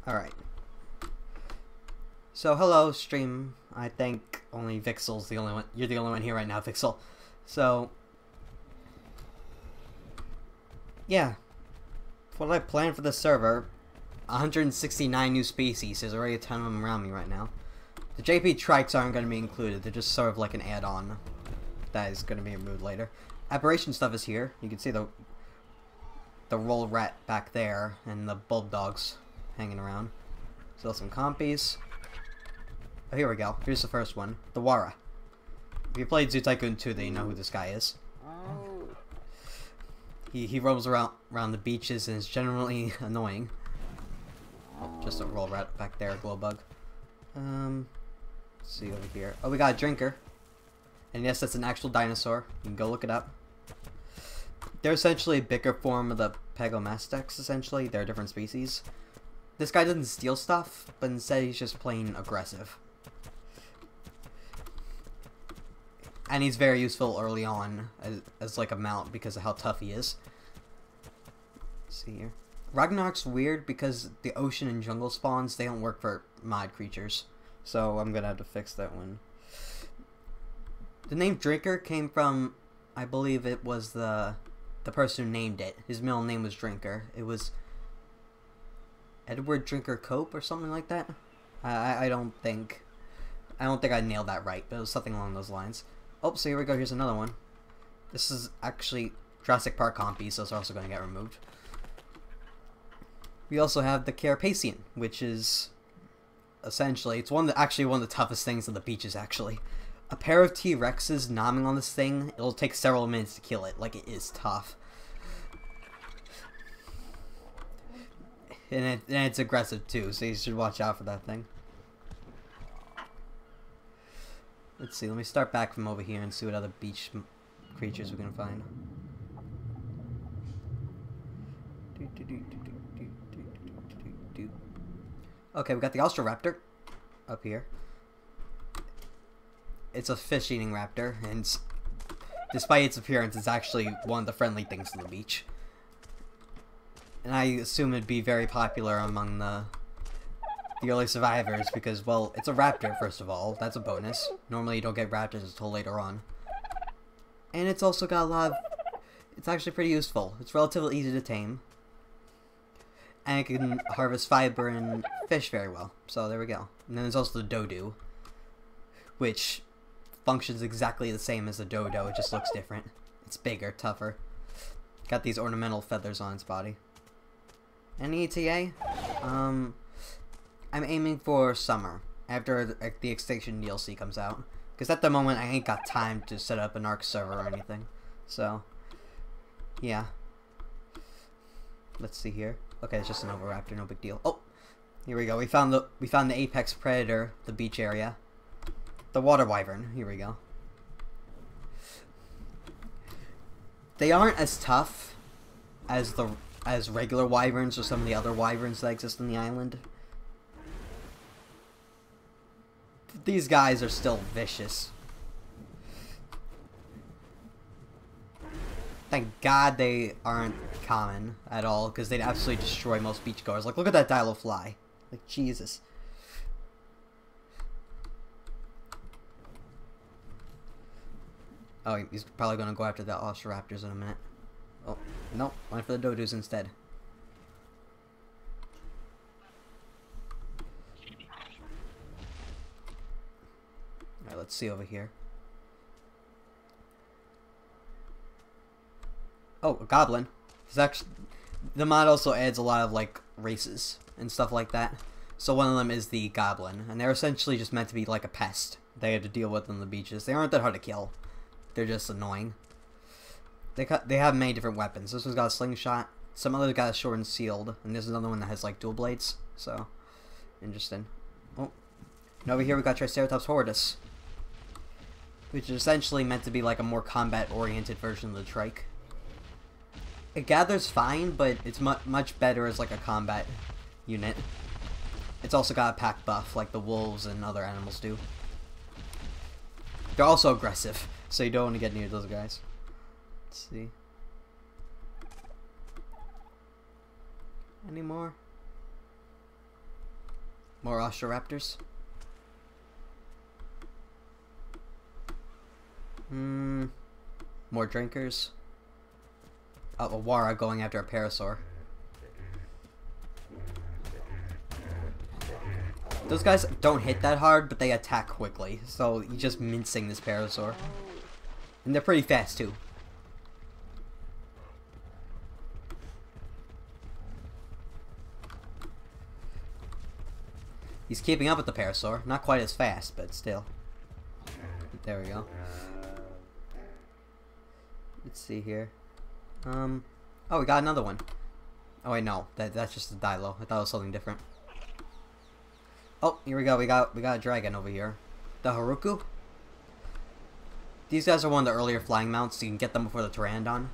Alright. So hello stream. I think only Vixel's the only one. You're the only one here right now, Vixel. So yeah. What I planned for this server, 169 new species. There's already a ton of them around me right now. The JP trikes aren't going to be included. They're just sort of like an add-on that is going to be removed later. Aberration stuff is here. You can see the roll rat back there and the bulb dogs hanging around. Still some compies. Oh, here we go. Here's the first one. The Wara. If you played Zoo Tycoon 2, then you know who this guy is. He roams around the beaches and is generally annoying. Oh, just a roll rat back there, a glow bug. Let's see over here. Oh, we got a drinker. And yes, that's an actual dinosaur. You can go look it up. They're essentially a bigger form of the Pegomastax, essentially. They're a different species. This guy doesn't steal stuff, but instead he's just plain aggressive. And he's very useful early on as like a mount because of how tough he is. Let's see here. Ragnarok's weird because the ocean and jungle spawns, they don't work for mod creatures. So I'm gonna have to fix that one. The name Drinker came from, I believe it was the person who named it. His middle name was Drinker. It was Edward Drinker Cope or something like that. I don't think I nailed that right, but it was something along those lines. Oh, so here we go. Here's another one. This is actually Jurassic Park compies, so it's also going to get removed. We also have the Carapacian, which is essentially, it's actually one of the toughest things on the beaches, actually. A pair of T-Rexes nomming on this thing, it'll take several minutes to kill it. Like, it is tough. And it's aggressive, too, so you should watch out for that thing. Let's see, let me start back from over here and see what other beach creatures we're gonna find. Okay, we got the Austroraptor up here. It's a fish-eating raptor, and despite its appearance, it's actually one of the friendly things on the beach. And I assume it'd be very popular among the early survivors because, well, it's a raptor, first of all. That's a bonus. Normally you don't get raptors until later on. And it's also got a lot of... It's actually pretty useful. It's relatively easy to tame. And it can harvest fiber and fish very well. So there we go. And then there's also the dodo, which functions exactly the same as the dodo. It just looks different. It's bigger, tougher. Got these ornamental feathers on its body. Any ETA? I'm aiming for summer, after the Extinction DLC comes out. Because at the moment, I ain't got time to set up an ARK server or anything. So, yeah. Let's see here. Okay, it's just an Oviraptor, no big deal. Oh, here we go. We found the apex predator, the beach area. The water wyvern. Here we go. They aren't as tough as regular wyverns or some of the other wyverns that exist on the island. These guys are still vicious. Thank God they aren't common at all, because they'd absolutely destroy most beachgoers. Like, look at that Dilophy. Like, Jesus. Oh, he's probably going to go after the Austroraptors in a minute. Oh, nope. Went for the Dodus instead. Alright, let's see over here. Oh, a goblin. It's actually, the mod also adds a lot of like races and stuff like that. So one of them is the goblin, and they're essentially just meant to be like a pest they have to deal with on the beaches. They aren't that hard to kill. They're just annoying. They have many different weapons. This one's got a slingshot. Some other got a sword and shield, and there's another one that has like dual blades. So interesting. Oh, and over here we got Triceratops horridus, which is essentially meant to be like a more combat-oriented version of the trike. It gathers fine, but it's much better as like a combat unit. It's also got a pack buff, like the wolves and other animals do. They're also aggressive, so you don't want to get near those guys. Let's see. Any more? More osteoraptors. More drinkers. Oh, a Wara going after a parasaur. Those guys don't hit that hard, but they attack quickly. So you're just mincing this parasaur. And they're pretty fast too. He's keeping up with the parasaur. Not quite as fast, but still. There we go. Let's see here. Oh, we got another one. Oh wait, no. That's just a Dilo. I thought it was something different. Oh, here we go. We got a dragon over here. The Haruku. These guys are one of the earlier flying mounts, so you can get them before the Pteranodon.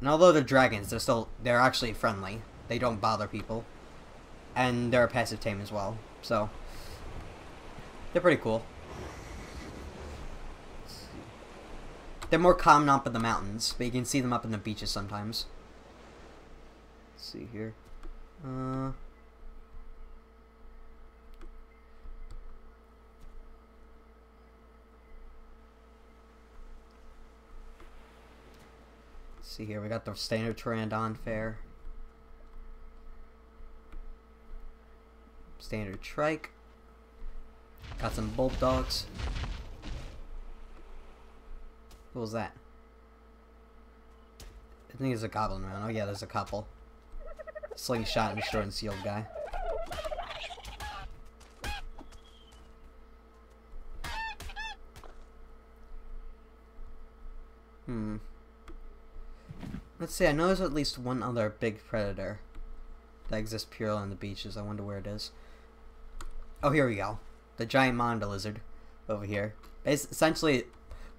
And although they're dragons, they're actually friendly. They don't bother people. And they're a passive tame as well. So they're pretty cool. They're more common up in the mountains, but you can see them up in the beaches sometimes. Let's see here. See here, we got the standard Pteranodon fare. Standard trike. Got some bulldogs. What was that? I think it's a goblin round. Oh yeah, there's a couple. Slingshot and short and sealed guy. Let's see, I know there's at least one other big predator that exists purely on the beaches. I wonder where it is. Oh, here we go. The giant monitor lizard over here. It's essentially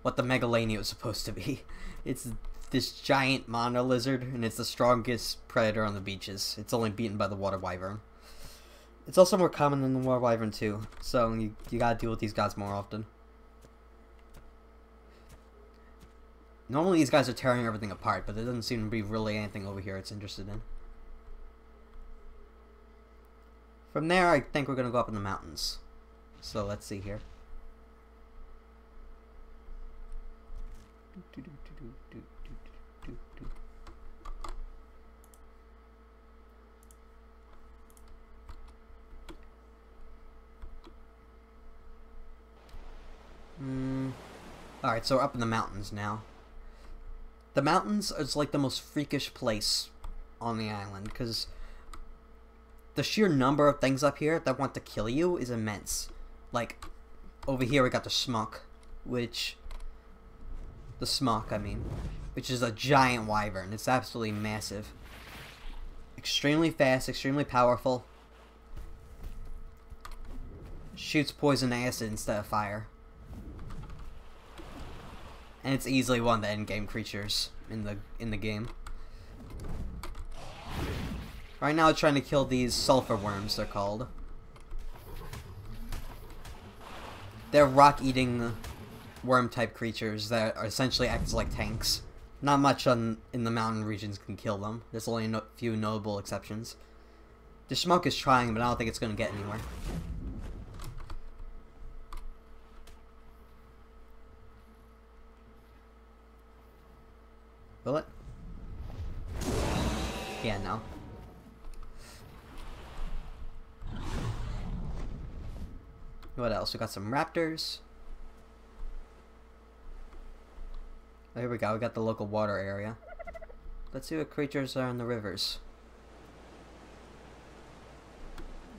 what the megalania was supposed to be. It's this giant monitor lizard, and it's the strongest predator on the beaches. It's only beaten by the water wyvern. It's also more common than the water wyvern too, so you gotta deal with these guys more often. Normally these guys are tearing everything apart, but there doesn't seem to be really anything over here it's interested in. From there, I think we're going to go up in the mountains. So let's see here. Alright, so we're up in the mountains now. The mountains is like the most freakish place on the island, because the sheer number of things up here that want to kill you is immense. Like, over here we got the Smok, which is a giant wyvern. It's absolutely massive. Extremely fast, extremely powerful. Shoots poison acid instead of fire. And it's easily one of the endgame creatures in the game. Right now it's trying to kill these sulfur worms, they're called. They're rock-eating worm-type creatures that are essentially act like tanks. Not much in the mountain regions can kill them. There's only a few notable exceptions. The Smok is trying, but I don't think it's going to get anywhere. Will it? Yeah, no. What else? We got some raptors. Oh, here we go. We got the local water area. Let's see what creatures are in the rivers.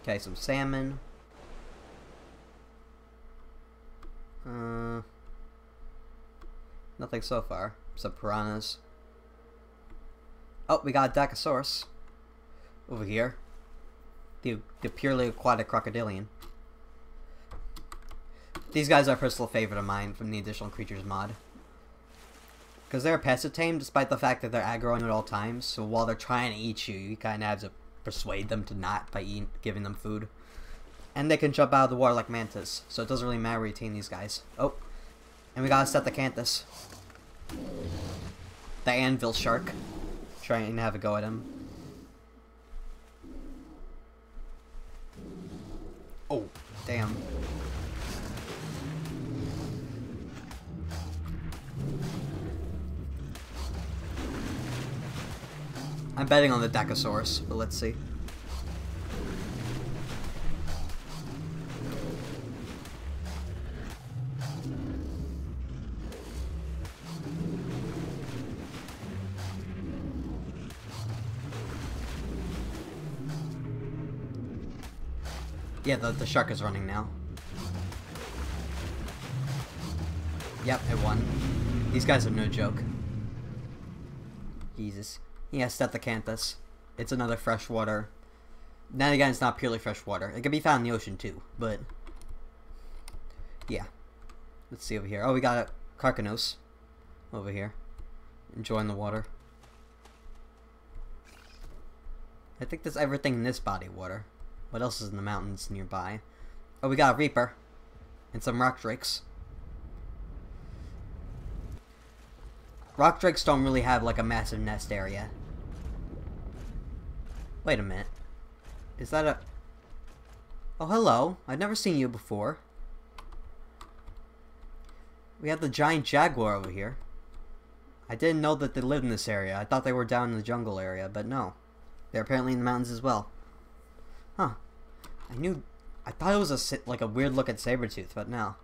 Okay, some salmon. Nothing so far. Some piranhas. Oh, we got a Dacosaurus over here. The purely aquatic crocodilian. These guys are a personal favorite of mine from the additional creatures mod. Because they're passive tame despite the fact that they're aggroing at all times, so while they're trying to eat you, you kind of have to persuade them to not by giving them food. And they can jump out of the water like mantas, so it doesn't really matter where you tame these guys. Oh, and we got a Setacanthus. The anvil shark. Trying to have a go at him. Oh, damn. I'm betting on the Decasaurus, but let's see. Yeah, the shark is running now. Yep, it won. These guys are no joke. Jesus. Yeah, Stethocyanthus. It's another freshwater. Then again, it's not purely freshwater. It can be found in the ocean too, but... yeah. Let's see over here. Oh, we got a Carcanos over here. Enjoying the water. I think there's everything in this body of water. What else is in the mountains nearby? Oh, we got a Reaper. And some rock drakes. Rock drakes don't really have like a massive nest area. Wait a minute. Is that a... oh, hello. I've never seen you before. We have the giant jaguar over here. I didn't know that they lived in this area. I thought they were down in the jungle area, but no. They're apparently in the mountains as well. Huh. I thought it was like a weird looking saber-tooth, but no.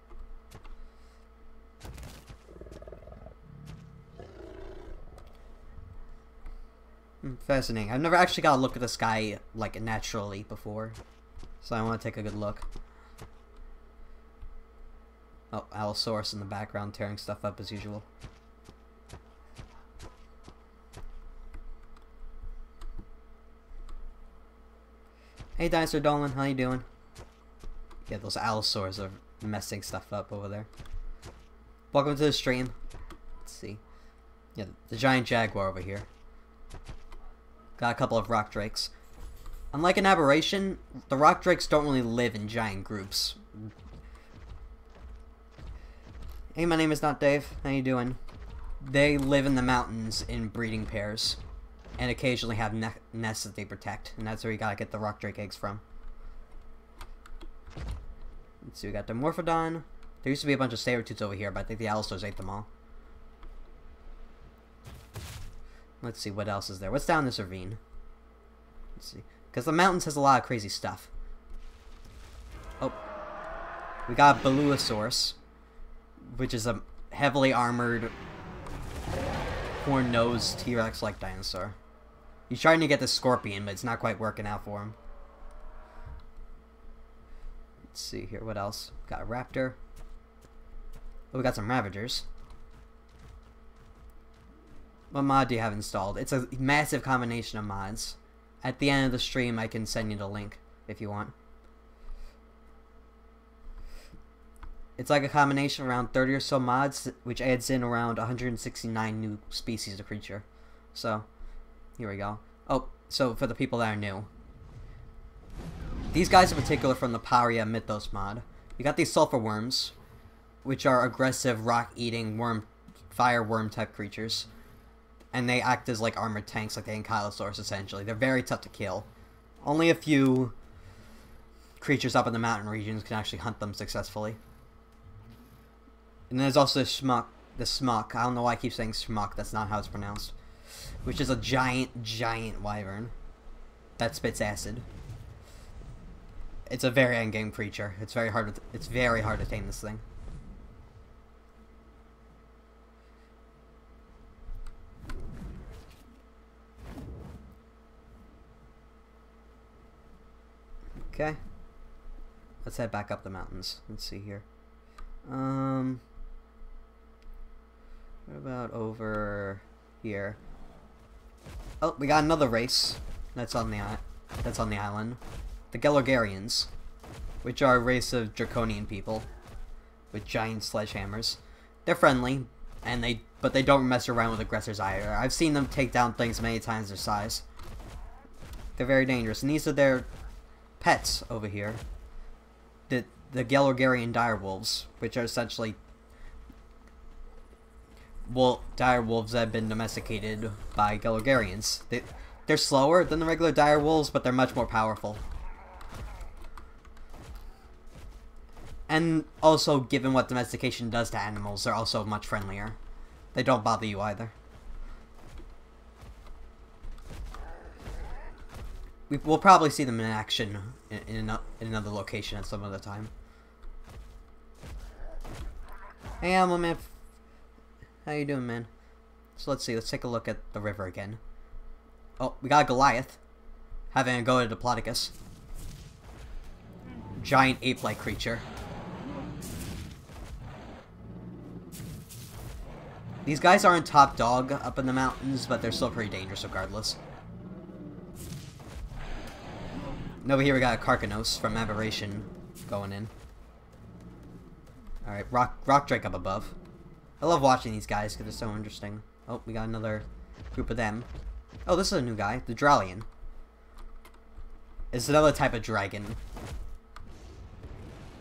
Fascinating. I've never actually got a look at this guy, like, naturally before. So I want to take a good look. Oh, Allosaurus in the background tearing stuff up as usual. Hey, Dinosaur Dolan, how you doing? Yeah, those Allosaurs are messing stuff up over there. Welcome to the stream. Let's see. Yeah, the giant jaguar over here. Got a couple of rock drakes. Unlike an aberration, the rock drakes don't really live in giant groups. Hey, my name is not Dave. How you doing? They live in the mountains in breeding pairs. And occasionally have nests that they protect. And that's where you gotta get the rock drake eggs from. Let's see, we got the Morphodon. There used to be a bunch of saber-tooths over here, but I think the Allosaurs ate them all. Let's see, what else is there? What's down this ravine? Let's see. Because the mountains has a lot of crazy stuff. Oh. We got a Beluosaurus, which is a heavily armored, horn-nosed T-Rex-like dinosaur. He's trying to get the scorpion, but it's not quite working out for him. Let's see here, what else? Got a raptor. Oh, we got some ravagers. What mod do you have installed? It's a massive combination of mods. At the end of the stream, I can send you the link if you want. It's like a combination of around 30 or so mods, which adds in around 169 new species of creature. So, here we go. Oh, so for the people that are new. These guys in particular from the Paria Mythos mod. You got these sulfur worms, which are aggressive rock-eating worm, fire worm type creatures. And they act as like armored tanks like the Ankylosaurus essentially. They're very tough to kill. Only a few creatures up in the mountain regions can actually hunt them successfully. And there's also the Smuk. I don't know why I keep saying Smuk, that's not how it's pronounced. Which is a giant wyvern that spits acid. It's a very endgame creature. It's very hard to tame this thing. Okay. Let's head back up the mountains. Let's see here. What about over here? Oh, we got another race that's on the island. The Gelorgarians, which are a race of draconian people with giant sledgehammers. They're friendly, but they don't mess around with aggressors either. I've seen them take down things many times their size. They're very dangerous, and these are their pets over here. The Gelorgarian direwolves, which are essentially direwolves that have been domesticated by Gelorgarians. They're slower than the regular direwolves, but they're much more powerful. And also, given what domestication does to animals, they're also much friendlier. They don't bother you either. We'll probably see them in action in another location at some other time. Hey, Animal Man. How you doing, man? So let's see. Let's take a look at the river again. Oh, we got a Goliath. Having a go at a Diplodocus. Giant ape-like creature. These guys aren't top dog up in the mountains, but they're still pretty dangerous regardless. And over here we got a Carcanos from Aberration going in. Alright, rock Drake up above. I love watching these guys because they're so interesting. Oh, we got another group of them. Oh, this is a new guy, the Dralian. It's another type of dragon.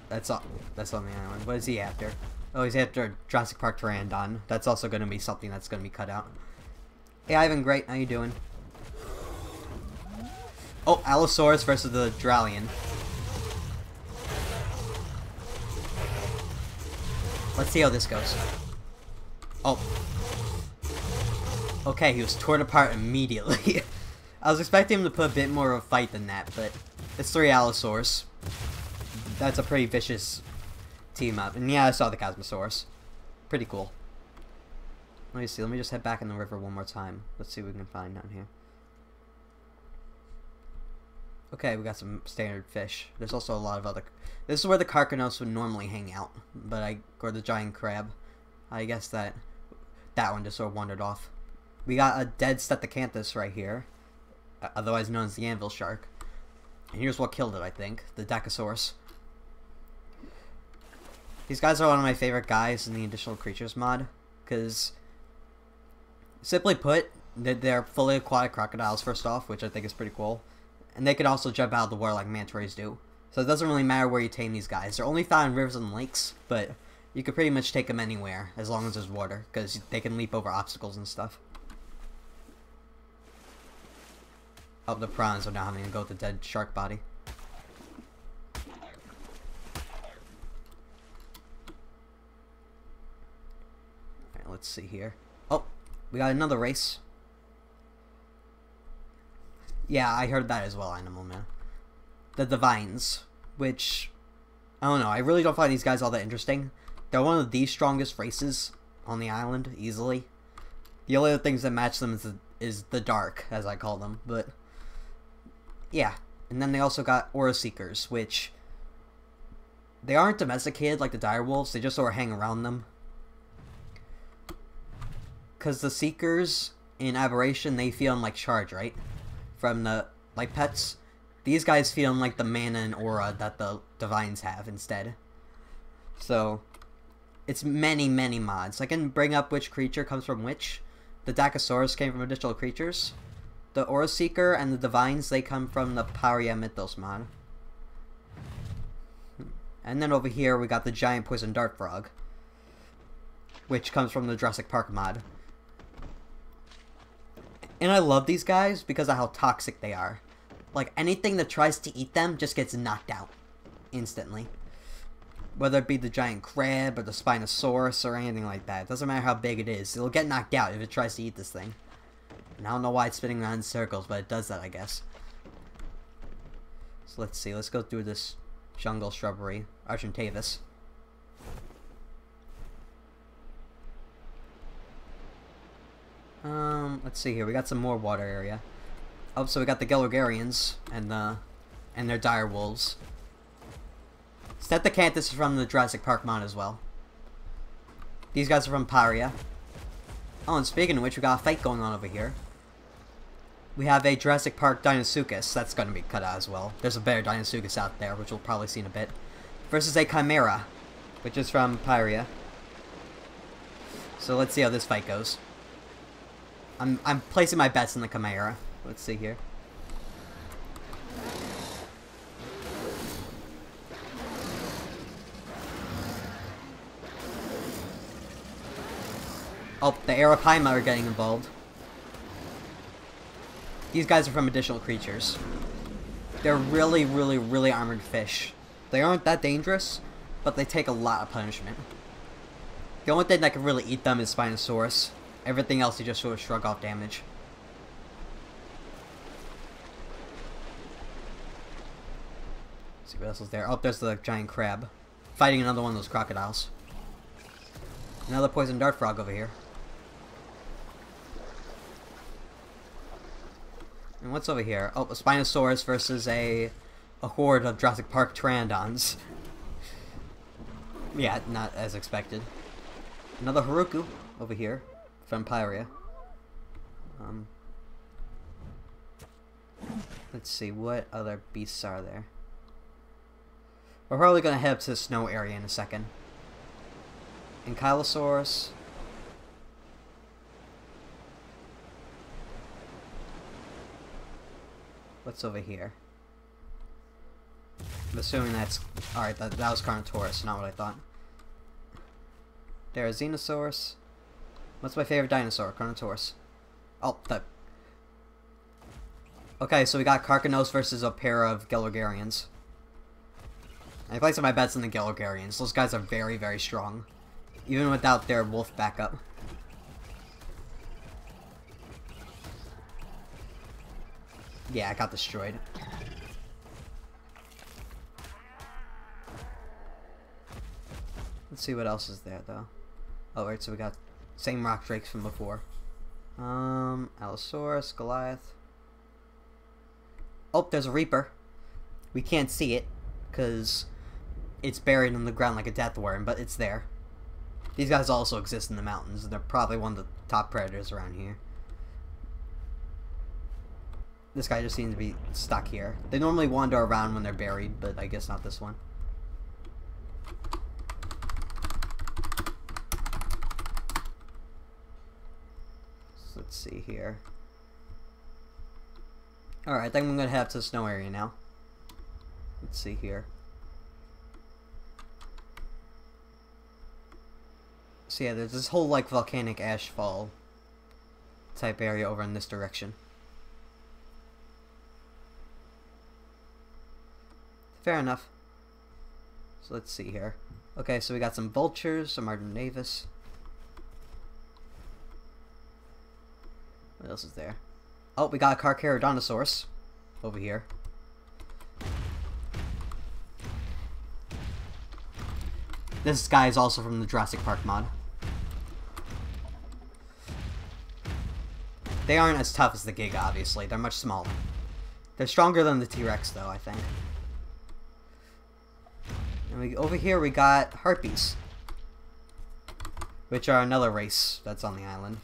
That's on the island. What is he after? Oh, he's after Jurassic Park Pteranodon. That's also going to be something that's going to be cut out. Hey, Ivan, great. How you doing? Oh, Allosaurus versus the Dralian. Let's see how this goes. Oh. Okay, he was torn apart immediately. I was expecting him to put a bit more of a fight than that, but it's 3 Allosaurus. That's a pretty vicious team up. And yeah, I saw the Cosmosaurus. Pretty cool. Let me see. Let me just head back in the river one more time. Let's see what we can find down here. Okay, we got some standard fish. There's also a lot of other... This is where the Carcanos would normally hang out. Or the giant crab. I guess that one just sort of wandered off. We got a dead Stethecanthus right here. Otherwise known as the anvil shark. And here's what killed it, I think. The Dacosaurus. These guys are one of my favorite guys in the additional creatures mod. Because, simply put, they're fully aquatic crocodiles first off, which I think is pretty cool. And they can also jump out of the water like manta rays do. So it doesn't really matter where you tame these guys. They're only found in rivers and lakes, but you can pretty much take them anywhere as long as there's water, because they can leap over obstacles and stuff. Oh, the prawns are now having to go with the dead shark body. Alright, let's see here. Oh, we got another race. Yeah, I heard that as well, Animal Man. The Divines, which, I don't know, I really don't find these guys all that interesting. They're one of the strongest races on the island, easily. The only other things that match them is the dark, as I call them, but yeah. And then they also got Aura Seekers, which they aren't domesticated like the direwolves, they just sort of hang around them. Because the Seekers in Aberration, they feed on like charge, right? From the, like, pets. These guys feed on like the mana and aura that the Divines have instead. So, it's many, many mods. I can bring up which creature comes from which. The Dacosaurus came from additional creatures. The Aura Seeker and the Divines, they come from the Paria Mythos mod. And then over here, we got the Giant Poison Dart Frog, which comes from the Jurassic Park mod. And I love these guys because of how toxic they are. Like, anything that tries to eat them just gets knocked out instantly. Whether it be the giant crab or the Spinosaurus or anything like that. It doesn't matter how big it is. It'll get knocked out if it tries to eat this thing. And I don't know why it's spinning around in circles, but it does that, I guess. So let's see. Let's go through this jungle shrubbery. Argentavis. Let's see here. We got some more water area. Oh, so we got the Gelogarians and their direwolves. Stethecanthus is from the Jurassic Park mod as well. These guys are from Paria. Oh, and speaking of which, we got a fight going on over here. We have a Jurassic Park Deinosuchus. That's going to be cut out as well. There's a bear Deinosuchus out there, which we'll probably see in a bit. Versus a Chimera, which is from Paria. So let's see how this fight goes. I'm placing my bets in the Chimera. Let's see here. Oh, the Arapaima are getting involved. These guys are from additional creatures. They're really, really, really armored fish. They aren't that dangerous, but they take a lot of punishment. The only thing that can really eat them is Spinosaurus. Everything else, you just sort of shrug off damage. Let's see what else is there. Oh, there's the giant crab. Fighting another one of those crocodiles. Another poison dart frog over here. And what's over here? Oh, a Spinosaurus versus a horde of Jurassic Park pteranodons. Yeah, not as expected. Another Haruku over here. Vampyria. Let's see, what other beasts are there? We're probably going to head up to the snow area in a second. Ankylosaurus. What's over here? I'm assuming that's... Alright, that was Carnotaurus, not what I thought. There's Xenosaurus. What's my favorite dinosaur? Carnotaurus. Oh, that... Okay, so we got Carcanos versus a pair of Gelogarians. I placed my bets on the Gelogarians. Those guys are very, very strong. Even without their wolf backup. Yeah, I got destroyed. Let's see what else is there, though. Oh, right, so we got same rock drakes from before. Allosaurus, Goliath. Oh, there's a Reaper. We can't see it, because it's buried in the ground like a death worm, but it's there. These guys also exist in the mountains, and they're probably one of the top predators around here. This guy just seems to be stuck here. They normally wander around when they're buried, but I guess not this one. So let's see here. Alright, I think I'm going to head up to the snow area now. Let's see here. So yeah, there's this whole like volcanic ashfall type area over in this direction. Fair enough. So let's see here. Okay, so we got some vultures, some Ardenavis. What else is there? Oh, we got a Carcharodontosaurus over here. This guy is also from the Jurassic Park mod. They aren't as tough as the Giga, obviously. They're much smaller. They're stronger than the T-Rex, though, I think. And over here we got Harpies, which are another race that's on the island.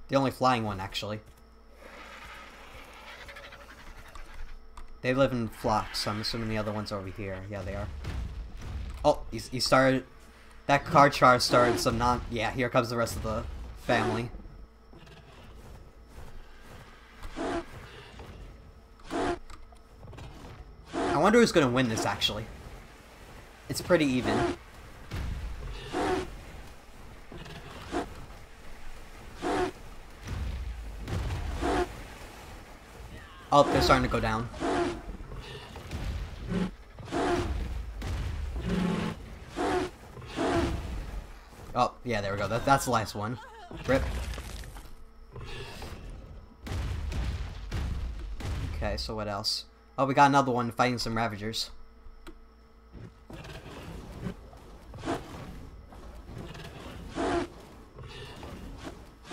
The only flying one, actually. They live in flocks, so I'm assuming the other ones are over here. Yeah, they are. Oh, he started... That Karchar started some non... Yeah, here comes the rest of the family. I wonder who's going to win this, actually. It's pretty even. Oh, they're starting to go down. Oh, yeah, there we go. That's the last one. Rip. Okay, so what else? Oh, we got another one fighting some Ravagers.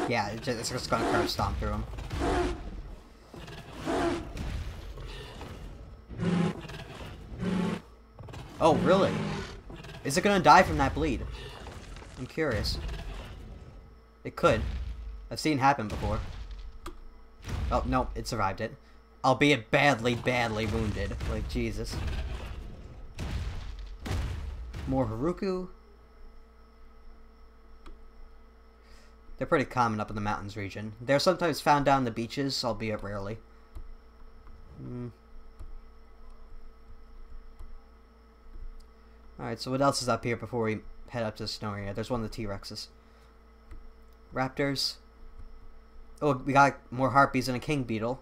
Yeah, it's just gonna curve stomp through him. Oh, really? Is it gonna die from that bleed? I'm curious. It could. I've seen it happen before. Oh, no, it survived it. Albeit badly, badly wounded. Like, Jesus. More Haruku. They're pretty common up in the mountains region. They're sometimes found down the beaches, albeit rarely. Alright, so what else is up here before we head up to the snow area? There's one of the T-Rexes. Raptors. Oh, we got more Harpies and a King Beetle.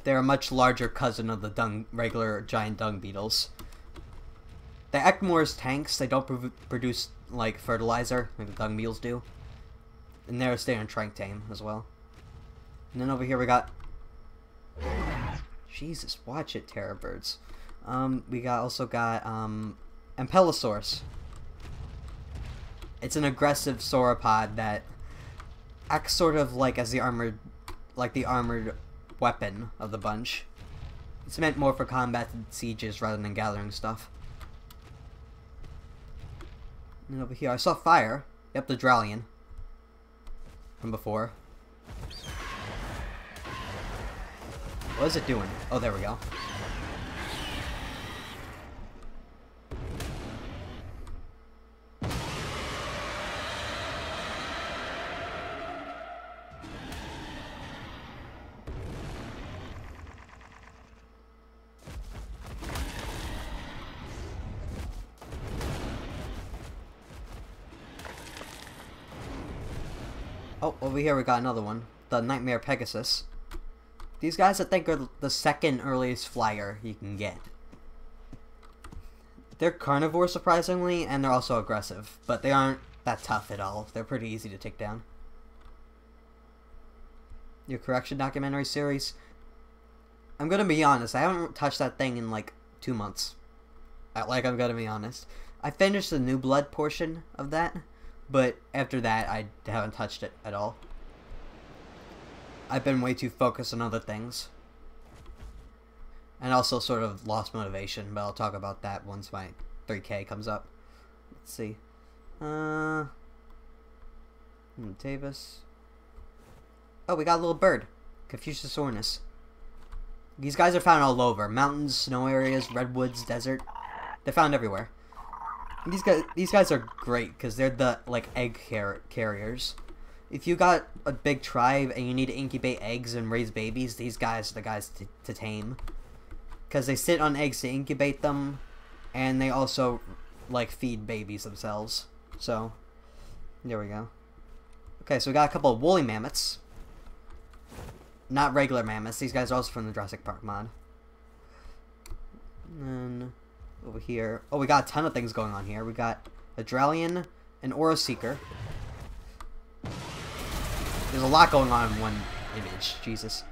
They're a much larger cousin of the regular giant dung beetles. They act more as tanks. They don't produce, like, fertilizer, like the dung beetles do. And they're a standard trank tame as well. And then over here we got... Jesus, watch it, terror birds. We also got Ampellosaurus. It's an aggressive sauropod that acts sort of like as the armored weapon of the bunch. It's meant more for combat and sieges rather than gathering stuff. And over here, I saw fire. Yep, the Dralian. From before. What is it doing? Oh, there we go. Oh, over here we got another one. The Nightmare Pegasus. These guys, I think, are the second earliest flyer you can get. They're carnivore, surprisingly, and they're also aggressive. But they aren't that tough at all. They're pretty easy to take down. Your correction documentary series. I'm gonna be honest, I haven't touched that thing in like 2 months. I'm gonna be honest. I finished the New Blood portion of that. But after that, I haven't touched it at all. I've been way too focused on other things. And also sort of lost motivation, but I'll talk about that once my 3K comes up. Let's see. Davis. Oh, we got a little bird. Confuciusornis. These guys are found all over. Mountains, snow areas, redwoods, desert. They're found everywhere. These guys are great because they're the like egg carriers. If you got a big tribe and you need to incubate eggs and raise babies, these guys are the guys to tame. Because they sit on eggs to incubate them, and they also like feed babies themselves. So there we go. Okay, so we got a couple of woolly mammoths. Not regular mammoths. These guys are also from the Jurassic Park mod. And then over here, oh, we got a ton of things going on here. We got a Dralian, an Aura Seeker. There's a lot going on in one image. Jesus.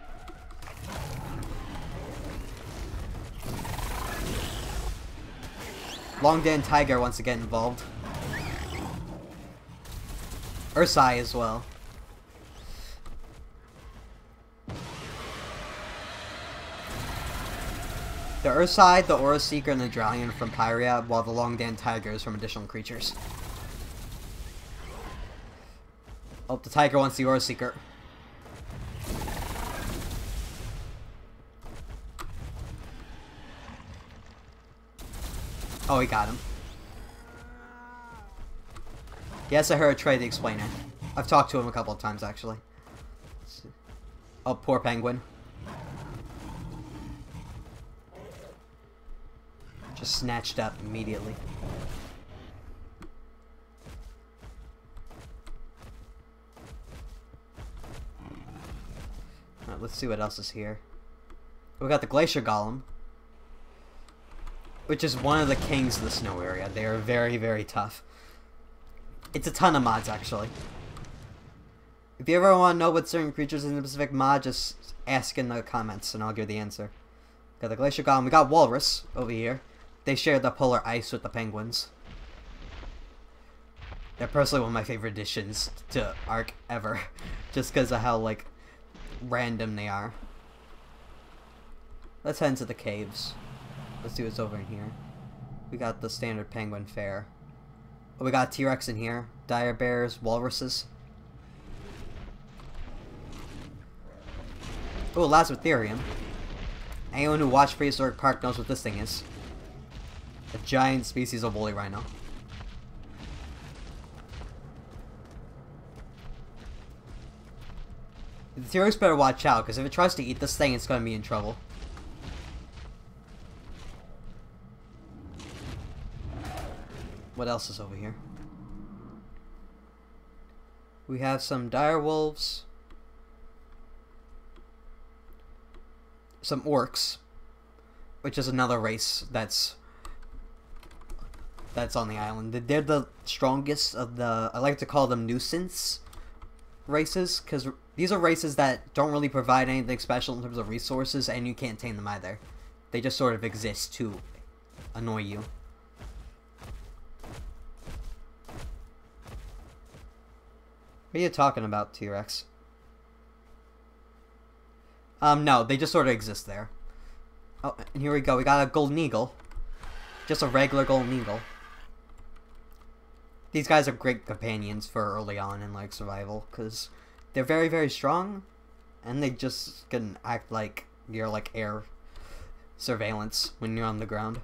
Long Dan Tiger wants to get involved. Ursai as well. The Ursai, the Aura Seeker, and the Dralian from Pyria, while the Long Dan Tiger is from additional creatures. Oh, the Tiger wants the Aura Seeker. Oh, he got him. Yes, I heard Trey the Explainer. I've talked to him a couple of times, actually. Oh, poor penguin. Just snatched up immediately. Alright, let's see what else is here. We got the Glacier Golem, which is one of the kings of the snow area. They are very, very tough. It's a ton of mods, actually. If you ever want to know what certain creatures in the Pacific mod, just ask in the comments and I'll give the answer. Got the Glacier Golem. We got Walrus over here. They share the polar ice with the penguins. They're personally one of my favorite additions to ARK ever. Just because of how, like, random they are. Let's head into the caves. Let's see what's over in here. We got the standard penguin fare. Oh, we got T-Rex in here. Dire bears, walruses. Oh, Lasmatherium. Anyone who watched Prehistoric Park knows what this thing is. A giant species of woolly rhino. The T-Rex better watch out, because if it tries to eat this thing, it's going to be in trouble. What else is over here? We have some dire wolves. Some orcs. Which is another race that's that's on the island. They're the strongest of the, I like to call them nuisance races, because these are races that don't really provide anything special in terms of resources, and you can't tame them either. They just sort of exist to annoy you. What are you talking about, T-Rex? No, they just sort of exist there. Oh, and here we go. We got a golden eagle. Just a regular golden eagle. These guys are great companions for early on in, like, survival, because they're very, very strong, and they just can act like you're, like, air surveillance when you're on the ground.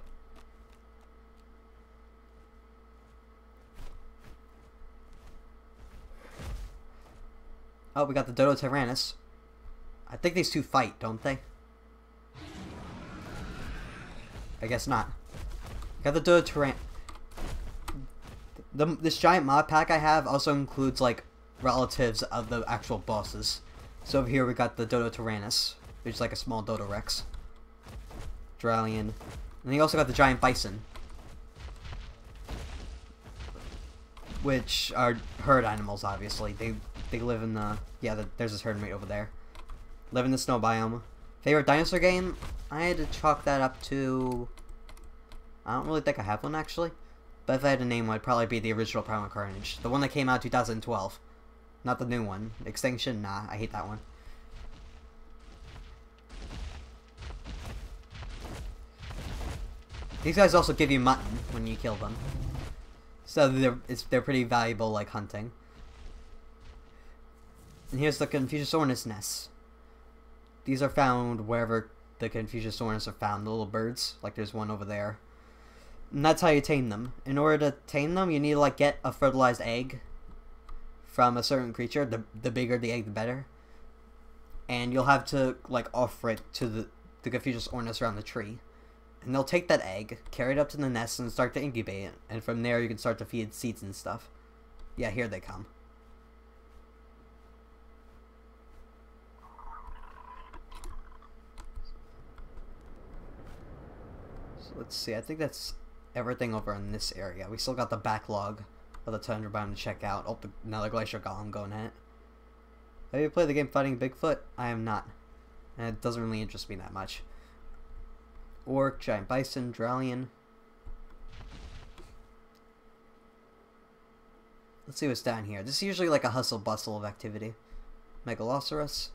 Oh, we got the Dodo Tyrannus. I think these two fight, don't they? I guess not. Got the Dodo Tyrannus. This giant mod pack I have also includes, like, relatives of the actual bosses. So over here we got the Dodo Tyrannus, which is like a small Dodo Rex. Dralian. And then you also got the giant bison, which are herd animals, obviously. They live in the... Yeah, there's this herd mate over there. Live in the snow biome. Favorite dinosaur game? I had to chalk that up to... I don't really think I have one, actually. But if I had to name one, it'd probably be the original Primal Carnage. The one that came out in 2012. Not the new one. Extinction? Nah, I hate that one. These guys also give you mutton when you kill them. So they're pretty valuable, like, hunting. And here's the Confuciusornis nests. These are found wherever the Confuciusornis are found, the little birds. Like, there's one over there. And that's how you tame them. In order to tame them, you need to, like, get a fertilized egg from a certain creature. The bigger the egg, the better. And you'll have to, like, offer it to the Confuciusornis around the tree. And they'll take that egg, carry it up to the nest, and start to incubate it. And from there, you can start to feed seeds and stuff. Yeah, here they come. So let's see, I think that's everything over in this area. We still got the backlog of the Tundra biome to check out. Oh, another glacier golem going at it. Have you played the game Fighting Bigfoot? I am not. And it doesn't really interest me that much. Orc, giant bison, Dralian. Let's see what's down here. This is usually like a hustle bustle of activity. Megalosaurus.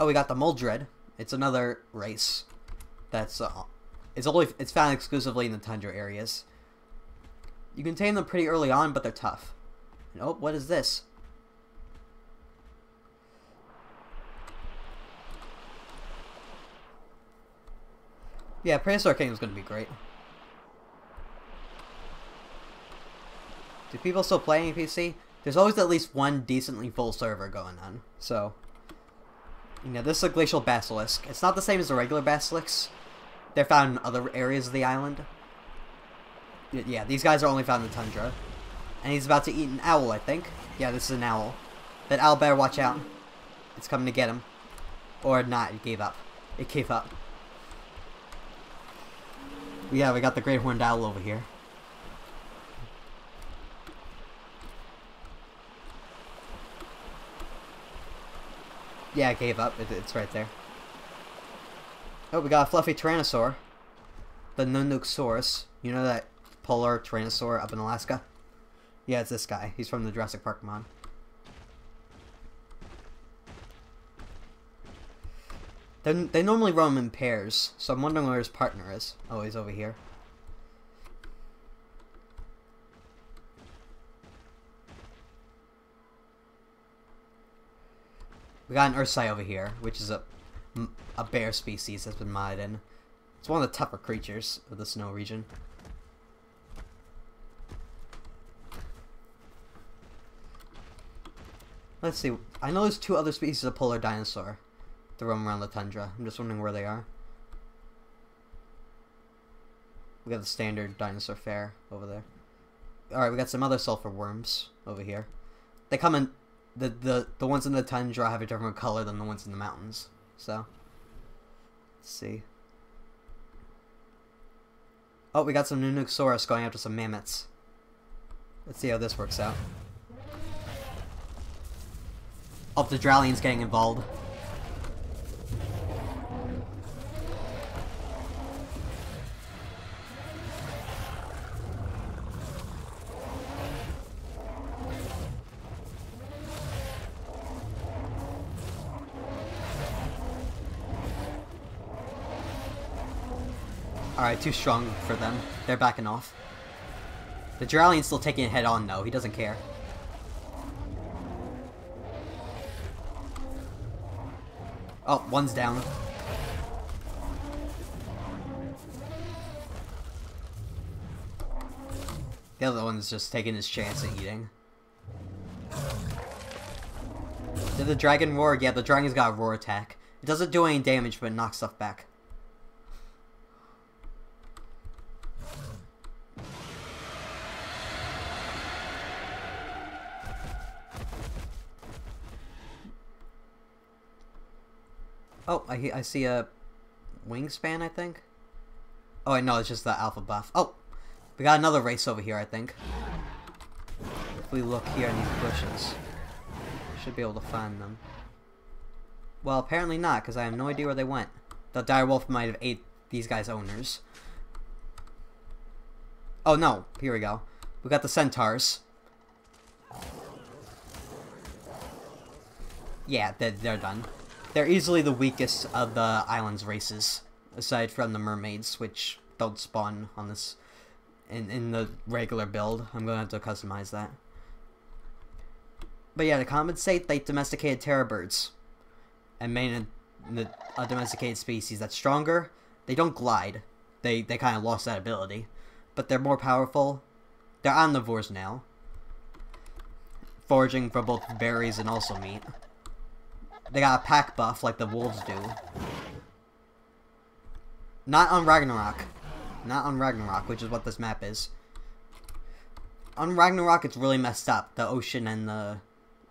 Oh, we got the Muldred. It's another race that's it's found exclusively in the tundra areas. You can tame them pretty early on, but they're tough. And, oh, what is this? Yeah, Prehistoric Kingdom is going to be great. Do people still play any PC? There's always at least one decently full server going on, so... You know, this is a glacial basilisk. It's not the same as the regular basilisks. They're found in other areas of the island. Yeah, these guys are only found in the tundra. And he's about to eat an owl, I think. Yeah, this is an owl. That owl better watch out. It's coming to get him. Or not, it gave up. It gave up. Yeah, we got the great horned owl over here. Yeah, it gave up. It's right there. Oh, we got a fluffy Tyrannosaur. The Nunuxsaurus. You know that polar Tyrannosaur up in Alaska? Yeah, it's this guy. He's from the Jurassic Park mod. They normally roam in pairs, so I'm wondering where his partner is. Oh, he's over here. We got an Ursai over here, which is a bear species that's been modded in. It's one of the tougher creatures of the snow region. Let's see. I know there's two other species of polar dinosaur that roam around the tundra. I'm just wondering where they are. We got the standard dinosaur fare over there. Alright, we got some other sulfur worms over here. They come in... The ones in the tundra have a different color than the ones in the mountains. So, let's see. Oh, we got some Nunuxsaurus going after some mammoths. Let's see how this works out. Oh, the Dralian's getting involved. Alright, too strong for them. They're backing off. The Dralian's still taking it head on though, he doesn't care. Oh, one's down. The other one's just taking his chance at eating. Did the dragon roar? Yeah, the dragon's got a roar attack. It doesn't do any damage, but it knocks stuff back. Oh, I see a wingspan, I think. Oh, no, it's just the alpha buff. Oh, we got another race over here, I think. If we look here in these bushes, we should be able to find them. Well, apparently not, because I have no idea where they went. The direwolf might have ate these guys' owners. Oh, no, here we go. We got the centaurs. Yeah, they're done. They're easily the weakest of the island's races, aside from the mermaids, which don't spawn on this in the regular build. I'm going to have to customize that. But yeah, to compensate, they domesticated terror birds and made a domesticated species that's stronger. They don't glide. They kind of lost that ability, but they're more powerful. They're omnivores now, foraging for both berries and also meat. They got a pack buff like the wolves do. Not on Ragnarok. Not on Ragnarok, which is what this map is. On Ragnarok, it's really messed up. The ocean and the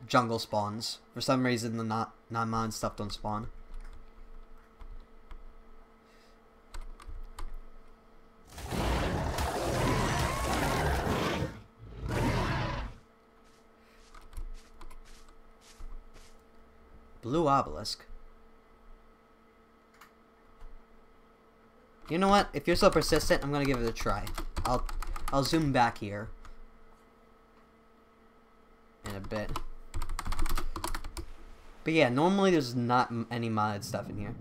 jungle spawns. For some reason, the non-mod stuff don't spawn. Blue obelisk. You know what? If you're so persistent, I'm gonna give it a try. I'll zoom back here in a bit. But yeah, normally there's not any modded stuff in here.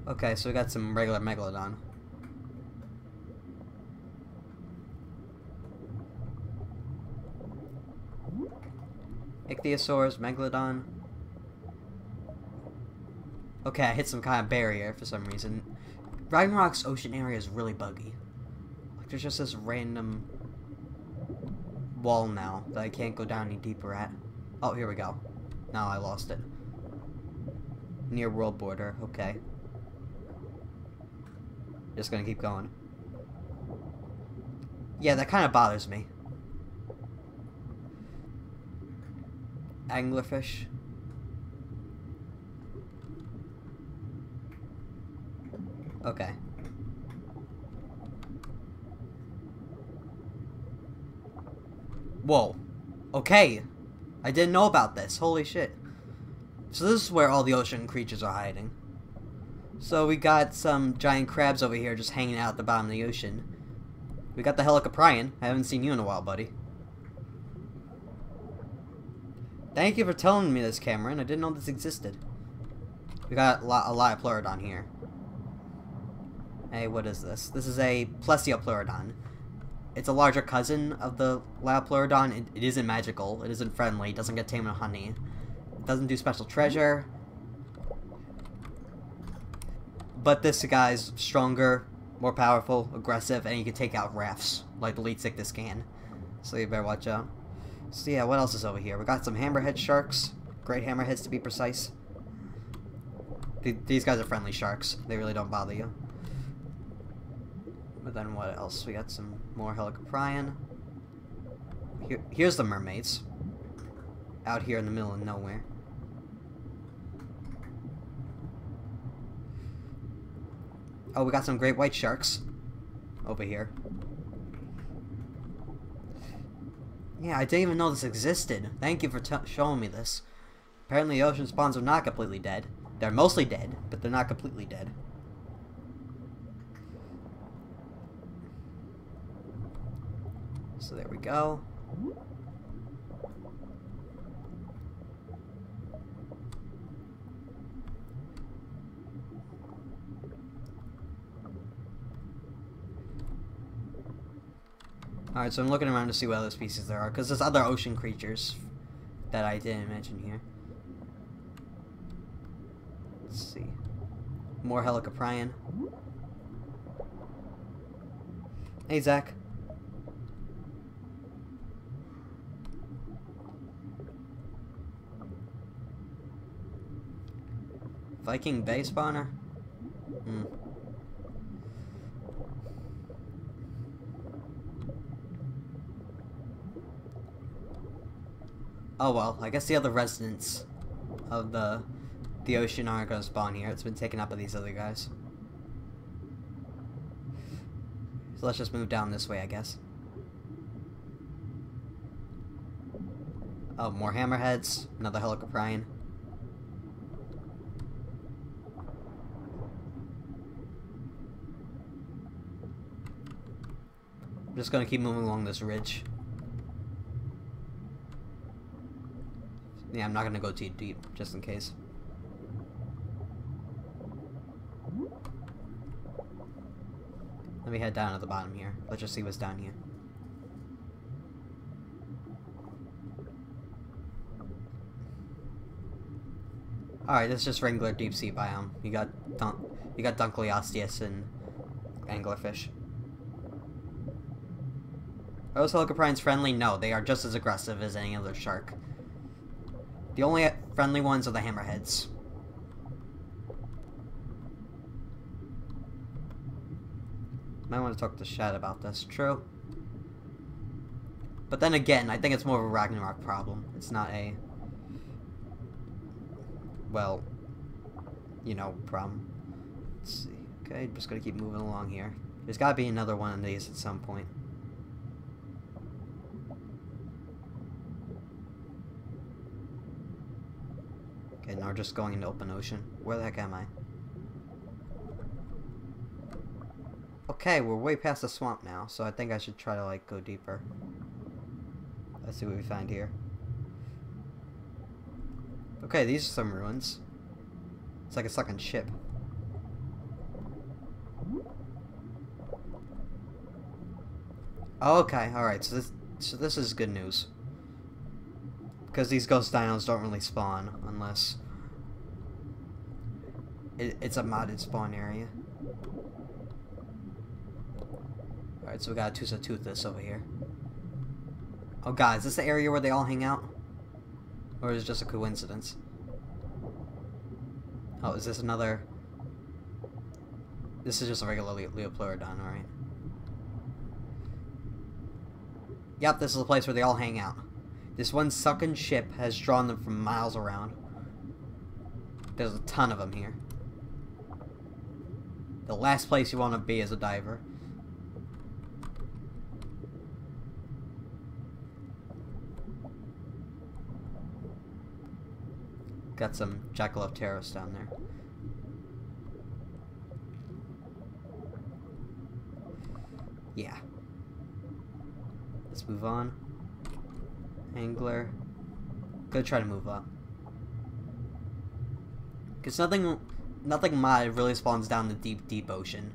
Okay, so we got some regular megalodon. Ichthyosaurs, megalodon. Okay, I hit some kind of barrier for some reason. Ragnarok's ocean area is really buggy. Like, there's just this random wall now that I can't go down any deeper at. Oh, here we go. Now I lost it. Near world border. Okay. Just gonna keep going. Yeah, that kind of bothers me. Anglerfish. Okay. Whoa. Okay. I didn't know about this. Holy shit. So this is where all the ocean creatures are hiding. So we got some giant crabs over here just hanging out at the bottom of the ocean. We got the Helicoprion. I haven't seen you in a while, buddy. Thank you for telling me this, Cameron. I didn't know this existed. We got a lot of Pleurodon here. Hey, what is this? This is a Plesiopleurodon. It's a larger cousin of the Pleurodon. It isn't magical. It isn't friendly. It doesn't get tamed with honey. It doesn't do special treasure. But this guy's stronger, more powerful, aggressive, and he can take out rafts like the Lead Sickness can. So you better watch out. So yeah, what else is over here? We got some hammerhead sharks. Great hammerheads to be precise. These guys are friendly sharks. They really don't bother you. But then what else? We got some more Helicoprion. Here's the mermaids. Out here in the middle of nowhere. Oh, we got some great white sharks. over here. Yeah, I didn't even know this existed. Thank you for showing me this. Apparently the ocean spawns are not completely dead. They're mostly dead, but they're not completely dead. So there we go. Alright, so I'm looking around to see what other species there are, because there's other ocean creatures that I didn't mention here. Let's see. More helicoprion. Hey, Zach. Viking Bay spawner? Hmm. Oh well, I guess the other residents of the ocean aren't gonna spawn here. It's been taken up by these other guys. So let's just move down this way, I guess. Oh, more hammerheads, another helicoprion. I'm just gonna keep moving along this ridge. Yeah, I'm not gonna go too deep, just in case. Let me head down at the bottom here. Let's just see what's down here. Alright, this is just regular deep sea biome. You got Dunkleosteus and anglerfish. Are those helicoprions friendly? No, they are just as aggressive as any other shark. The only friendly ones are the hammerheads. Might want to talk to Shad about this. True. But then again, I think it's more of a Ragnarok problem. It's not a... well, you know, problem. Let's see. Okay, just gonna keep moving along here. There's gotta be another one of these at some point. Okay, now we're just going into open ocean. Where the heck am I? Okay, we're way past the swamp now, so I think I should try to, like, go deeper. Let's see what we find here. Okay, these are some ruins. It's like a sunken ship. Okay, alright, so this is good news. Because these ghost dinos don't really spawn unless it's a modded spawn area. Alright, so we got a Tusatoothus over here. Oh god, is this the area where they all hang out? Or is it just a coincidence? Oh, is this another... This is just a regular Leopleurodon, alright. Yep, this is the place where they all hang out. This one sunken ship has drawn them from miles around. There's a ton of them here. The last place you want to be as a diver. Got some Jackalopeteros down there. Yeah. Let's move on. Angler. Gonna try to move up. Because nothing modded really spawns down the deep ocean.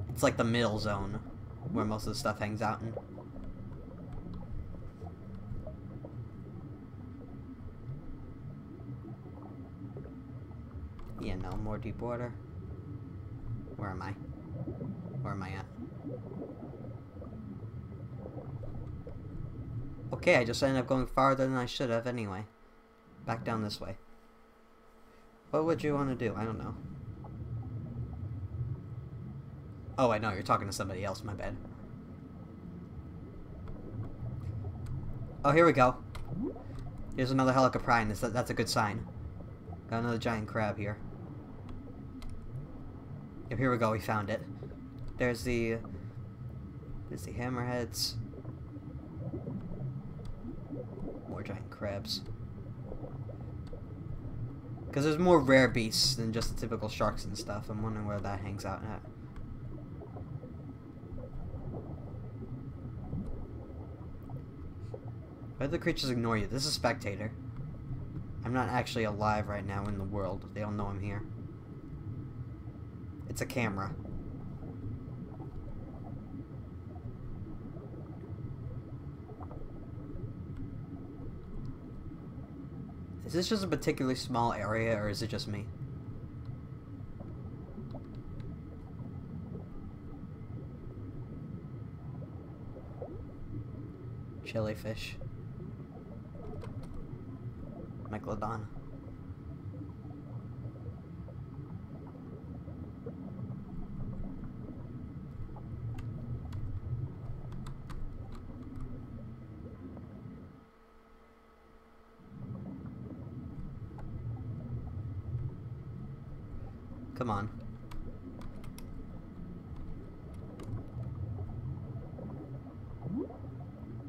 It's like the middle zone where most of the stuff hangs out in. Yeah, no, more deep water. Where am I? Where am I at? Okay, I just ended up going farther than I should have anyway. Back down this way. What would you want to do? I don't know. Oh, I know, you're talking to somebody else, my bad. Oh, here we go. Here's another helicoprion. That's a good sign. Got another giant crab here. Yep, here we go, we found it. There's the hammerheads. More giant crabs. Because there's more rare beasts than just the typical sharks and stuff. I'm wondering where that hangs out at. Why do the creatures ignore you? This is a spectator. I'm not actually alive right now in the world. They don't know I'm here. It's a camera. Is this just a particularly small area, or is it just me? Jellyfish. Megalodon. Come on.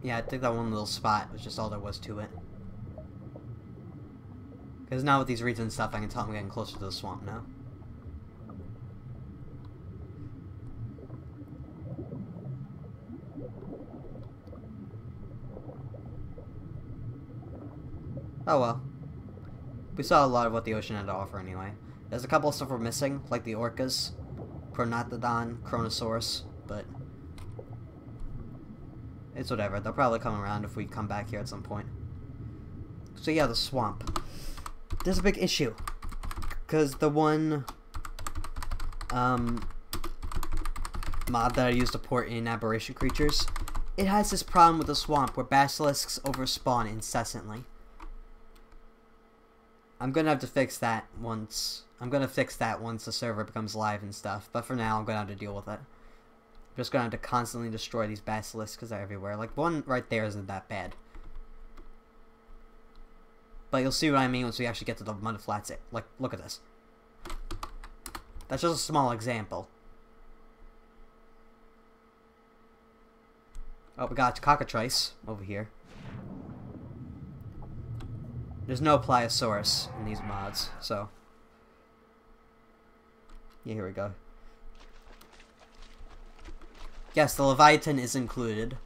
Yeah, I think that one little spot was just all there was to it. Because now with these reeds and stuff, I can tell I'm getting closer to the swamp now. Oh well. We saw a lot of what the ocean had to offer anyway. There's a couple of stuff we're missing, like the orcas, Prognathodon, Chronosaurus, but it's whatever. They'll probably come around if we come back here at some point. So yeah, the swamp. There's a big issue, because the one mod that I used to port in aberration creatures, it has this problem with the swamp where basilisks overspawn incessantly. I'm gonna have to fix that once. I'm gonna fix that once the server becomes live and stuff. But for now, I'm gonna have to deal with it. I'm just gonna have to constantly destroy these basilisks because they're everywhere. Like one right there isn't that bad. But you'll see what I mean once we actually get to the mud flats. Like, look at this. That's just a small example. Oh, we got cockatrice over here. There's no pliosaurus in these mods, so yeah, here we go. Yes, the Leviathan is included,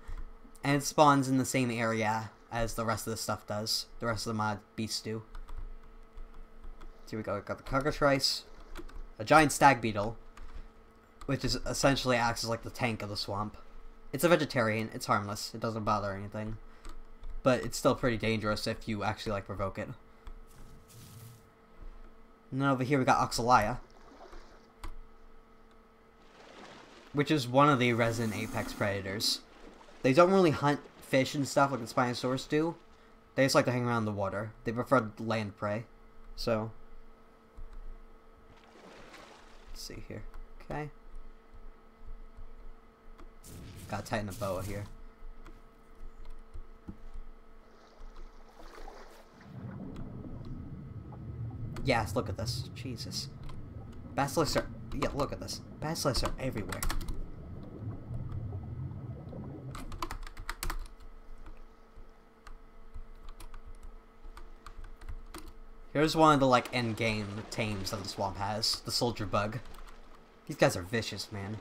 and it spawns in the same area as the rest of the stuff does. The rest of the mod beasts do. So here we go. We got the cockatrice, a giant stag beetle, which is essentially acts as like the tank of the swamp. It's a vegetarian. It's harmless. It doesn't bother anything. But it's still pretty dangerous if you actually, like, provoke it. And then over here we got Oxalia, which is one of the resident apex predators. They don't really hunt fish and stuff like the Spinosaurus do. They just like to hang around the water. They prefer land prey. So, let's see here. Okay. Gotta tighten the boa here. Yes, look at this. Jesus. Basilisks are... Yeah, look at this. Basilisks are everywhere. Here's one of the, like, endgame tames that the swamp has. The soldier bug. These guys are vicious, man.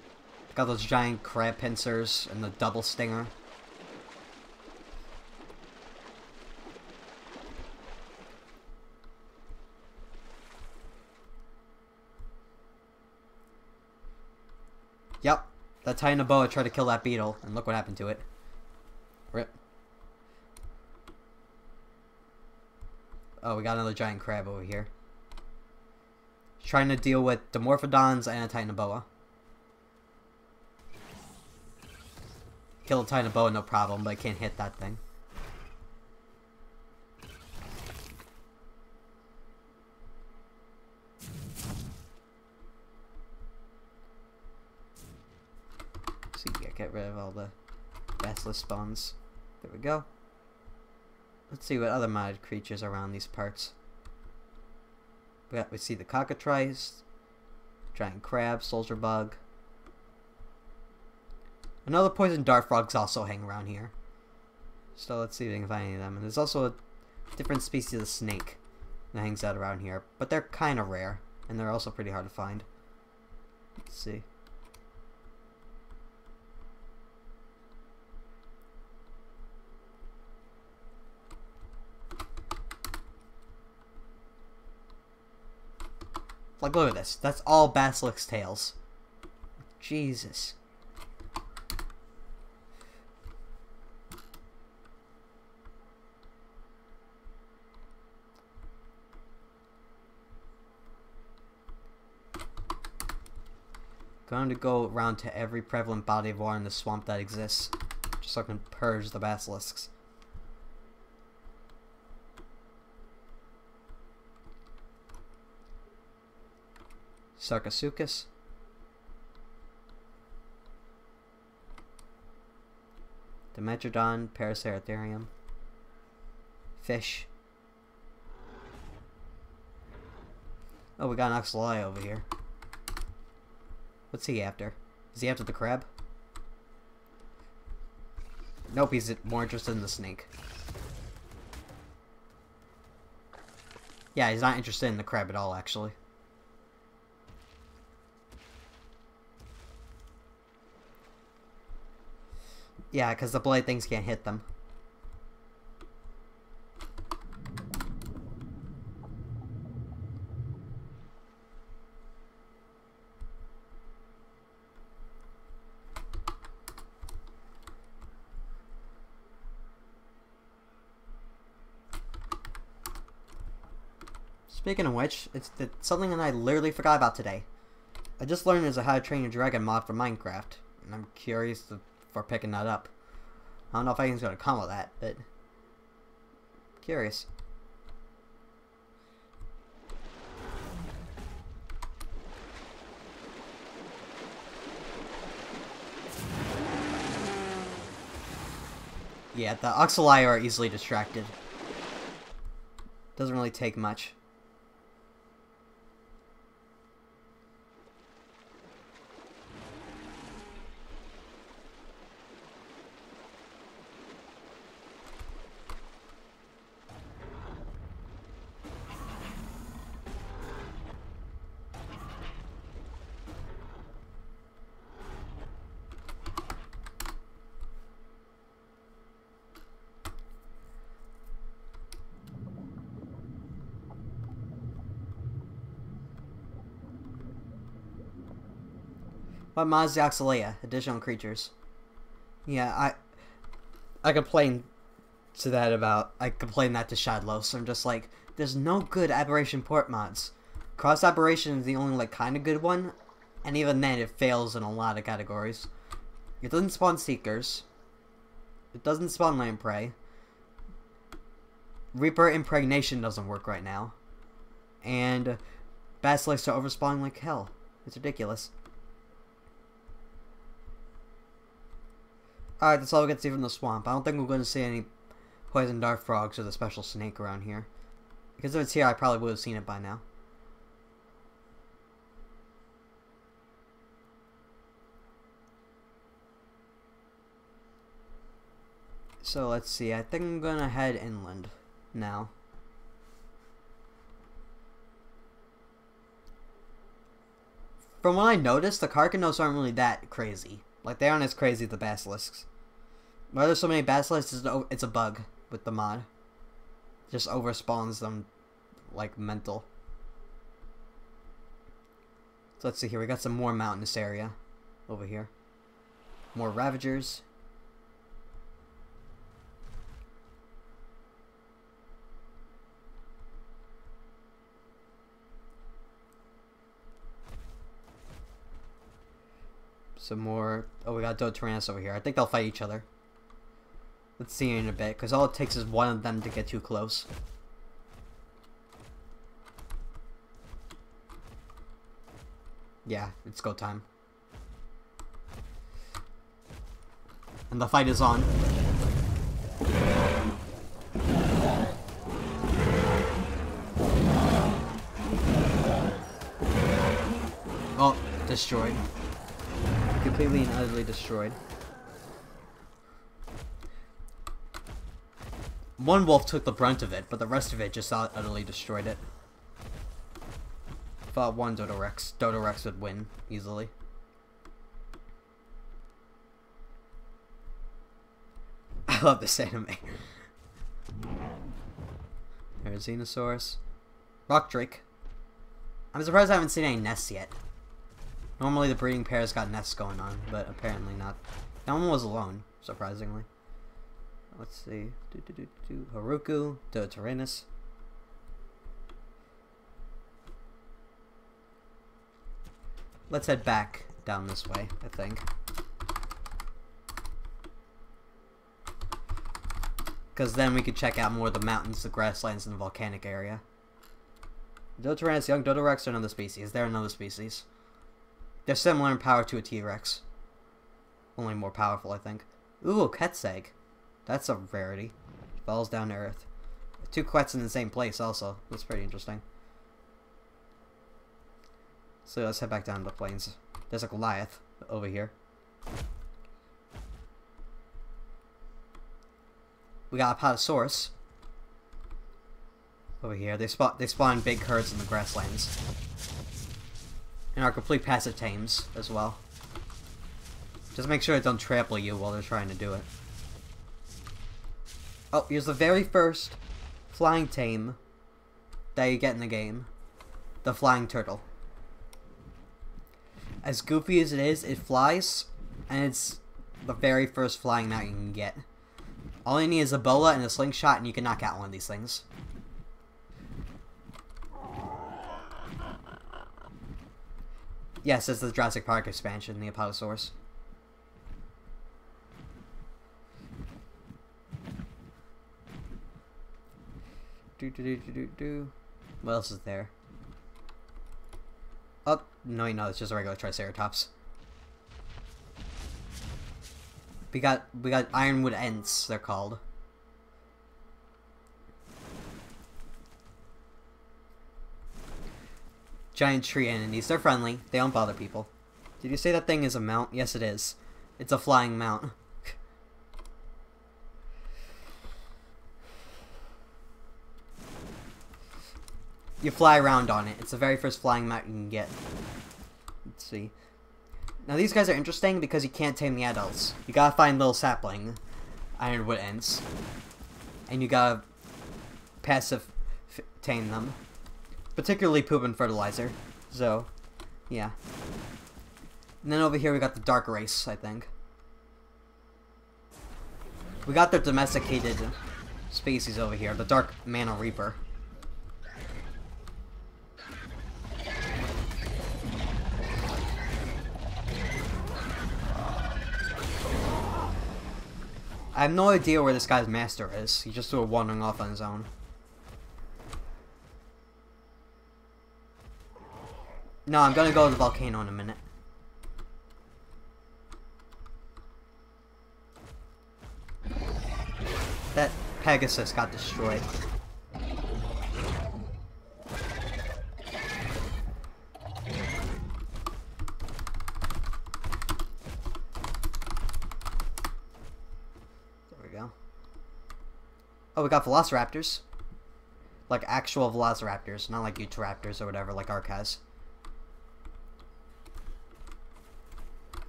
Got those giant crab pincers and the double stinger. Yep, that tiny boa tried to kill that beetle, and look what happened to it. Rip. Oh, we got another giant crab over here. Trying to deal with Dimorphodons and a Titanoboa. Kill a Titanoboa, no problem, but I can't hit that thing. See, yeah, get rid of all the basilisk spawns. There we go. Let's see what other modded creatures are around these parts. We see the cockatrice, giant crab, soldier bug, Another poison dart frogs also hang around here. So let's see if we can find any of them. And there's also a different species of snake that hangs out around here. But they're kind of rare. And they're also pretty hard to find. Let's see. Like, look at this. That's all basilisk's tails. Jesus. Going to go around to every prevalent body of water in the swamp that exists, just so I can purge the basilisks. Sarcosuchus. Dimetrodon, Paraceratherium. Fish. Oh, we got an Oxalai over here. What's he after? Is he after the crab? Nope, he's more interested in the snake. Yeah, he's not interested in the crab at all, actually. Yeah, because the blade things can't hit them. Speaking of which, it's something that I literally forgot about today. I just learned there's a How to Train Your Dragon mod for Minecraft, and I'm curious for picking that up. I don't know if anything's going to come of that, but curious. Yeah, the Oxalai are easily distracted. Doesn't really take much. What mods the Oxalea? Additional creatures. Yeah, I complained to that about... I complained that to Shadlow, so I'm just like, there's no good aberration port mods. Cross aberration is the only, like, kind of good one, and even then it fails in a lot of categories. It doesn't spawn seekers. It doesn't spawn lamprey. Reaper impregnation doesn't work right now. And basilisks are overspawning like hell. It's ridiculous. Alright, that's all we get to see from the swamp. I don't think we're going to see any poison dart frogs or the special snake around here. Because if it's here, I probably would have seen it by now. So let's see, I think I'm going to head inland now. From what I noticed, the Carcanos aren't really that crazy. Like, they aren't as crazy as the basilisks. Why there's so many basilisks, it's a bug with the mod. It just overspawns them like mental. So let's see here, we got some more mountainous area over here. More Ravagers. Some more... Oh, we got Dotyrannus over here. I think they'll fight each other. Let's see in a bit, because all it takes is one of them to get too close. Yeah, it's go time. And the fight is on. Oh, destroyed. Completely and utterly destroyed. one wolf took the brunt of it, but the rest of it just utterly destroyed it. Thought one Dodorex would win easily. I love this anime. There's Xenosaurus. Rock Drake. I'm surprised I haven't seen any nests yet. Normally the breeding pair's got nests going on, but apparently not. That one was alone, surprisingly. Let's see. Haruku, Dotyrannus. Let's head back down this way, I think. Because then we could check out more of the mountains, the grasslands, and the volcanic area. Dotyrannus, young Dodorex are another species. They're another species. They're similar in power to a T-Rex. Only more powerful, I think. Ooh, a Quet's egg. That's a rarity. Falls down to earth. 2 Quets in the same place also. That's pretty interesting. So let's head back down to the plains. There's a Goliath over here. We got a Apatosaurus over here. They spawn big herds in the grasslands. And are complete passive tames as well. Just make sure they don't trample you while they're trying to do it. Oh, here's the very first flying tame that you get in the game. The flying turtle. As goofy as it is, it flies, and it's the very first flying mount you can get. All you need is a bola and a slingshot, and you can knock out one of these things. Yes, it's the Jurassic Park expansion, the Apatosaurus. What else is there? Oh, no, it's just a regular Triceratops. We got Ironwood Ents, they're called. Giant tree entities. They're friendly. They don't bother people. Did you say that thing is a mount? Yes, it is. It's a flying mount. You fly around on it. It's the very first flying mount you can get. Let's see. Now these guys are interesting because you can't tame the adults. You gotta find little sapling Ironwood Ents. And you gotta passive tame them. Particularly poop and fertilizer. So, yeah. And then over here we got the Dark Race, I think. We got their domesticated species over here, the Dark Mana Reaper. I have no idea where this guy's master is. He's just sort of wandering off on his own. No, I'm gonna go to the volcano in a minute. That Pegasus got destroyed. There we go. Oh, we got Velociraptors. Like actual Velociraptors, not like Utahraptors or whatever, like ARK has.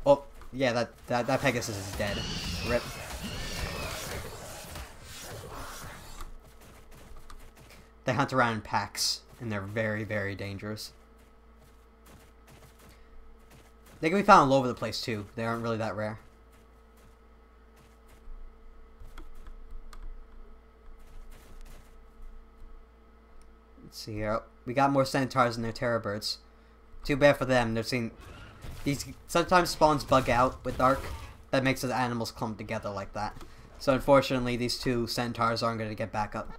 Oh, yeah, that Pegasus is dead. Rip. They hunt around in packs, and they're very, very dangerous. They can be found all over the place, too. They aren't really that rare. Let's see here. We got more centaurs and their terror birds. Too bad for them. They're seeing... These sometimes spawns bug out with ARK. That makes the animals clump together like that. So unfortunately, these 2 centaurs aren't going to get back up.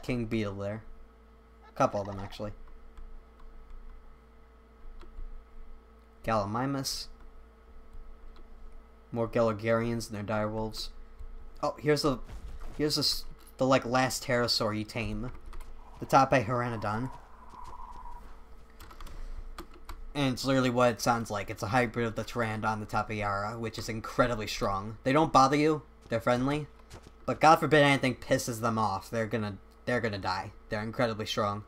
King Beetle there. A couple of them, actually. Gallimimus. More Gelogarians and their direwolves. Oh, here's the like last pterosaur you tame. The Tape Pteranodon. And it's literally what it sounds like. It's a hybrid of the Pteranodon, the Tapiara, which is incredibly strong. They don't bother you. They're friendly. But God forbid anything pisses them off. They're gonna die. They're incredibly strong.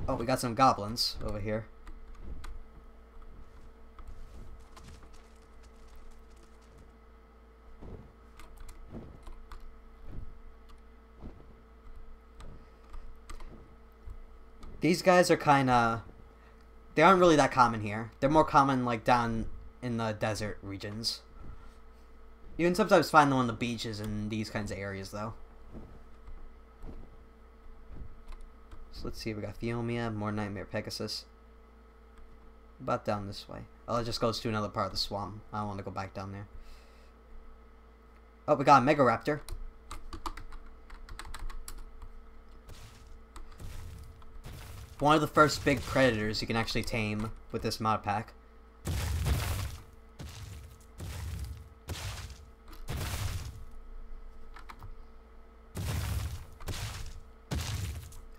Oh, we got some goblins over here. These guys are kinda... They aren't really that common here. They're more common, like, down in the desert regions. You can sometimes find them on the beaches in these kinds of areas, though. So let's see, we got Phiomia, more Nightmare Pegasus. About down this way. Oh, it just goes to another part of the swamp. I don't want to go back down there. Oh, we got a Megaraptor. One of the first big predators you can actually tame with this mod pack.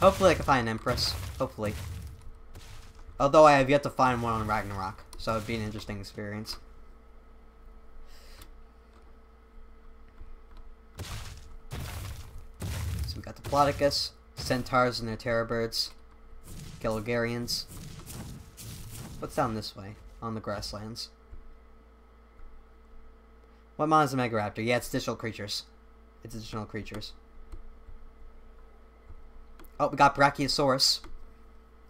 Hopefully I can find an Empress. Hopefully. Although I have yet to find one on Ragnarok, so it would be an interesting experience. So we got the Diplodocus, Centaurs and their Terror Birds, Gelogarians. What's down this way? On the Grasslands. What mod is a Megaraptor? Yeah, it's additional creatures. It's additional creatures. Oh, we got Brachiosaurus.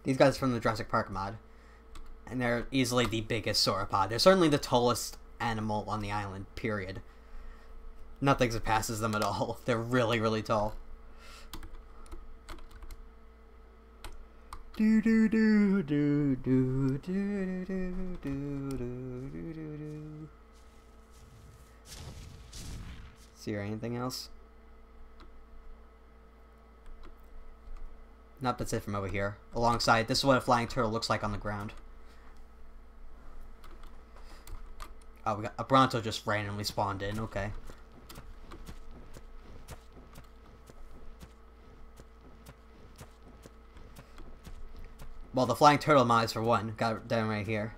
These guys are from the Jurassic Park mod. And they're easily the biggest sauropod. They're certainly the tallest animal on the island, period. Nothing surpasses them at all. They're really, really tall. Do do do do do do do do do do. See or anything else? Nope, that's it from over here. Alongside, this is what a flying turtle looks like on the ground. Oh, we got a Bronto just randomly spawned in. Okay. Well, the flying turtle mod is for one. Got it down right here.